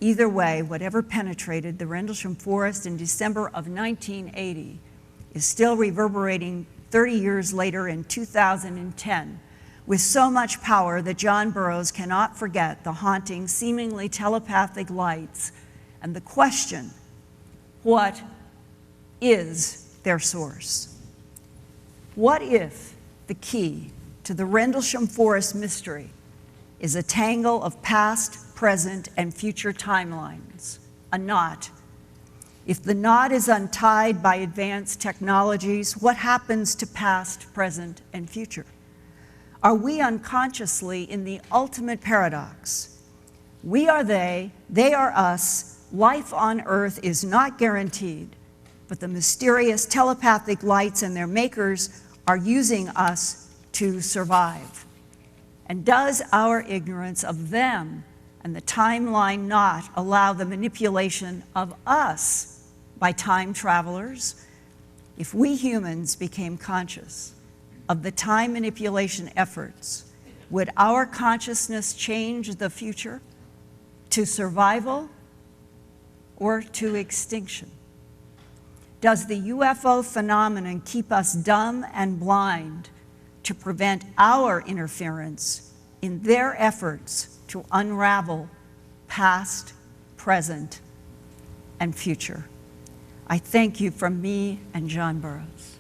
S9: Either way, whatever penetrated the Rendlesham Forest in December of 1980 is still reverberating 30 years later in 2010 with so much power that John Burroughs cannot forget the haunting, seemingly telepathic lights and the question, what is their source? What if the key to the Rendlesham Forest mystery is a tangle of past, present, and future timelines, a knot? If the knot is untied by advanced technologies, what happens to past, present, and future? Are we unconsciously in the ultimate paradox? We are they are us, life on Earth is not guaranteed, but the mysterious telepathic lights and their makers are using us to survive. And does our ignorance of them and the timeline knot allow the manipulation of us by time travelers? If we humans became conscious of the time manipulation efforts, would our consciousness change the future to survival or to extinction? Does the UFO phenomenon keep us dumb and blind to prevent our interference in their efforts to unravel past, present, and future? I thank you from me and John Burroughs.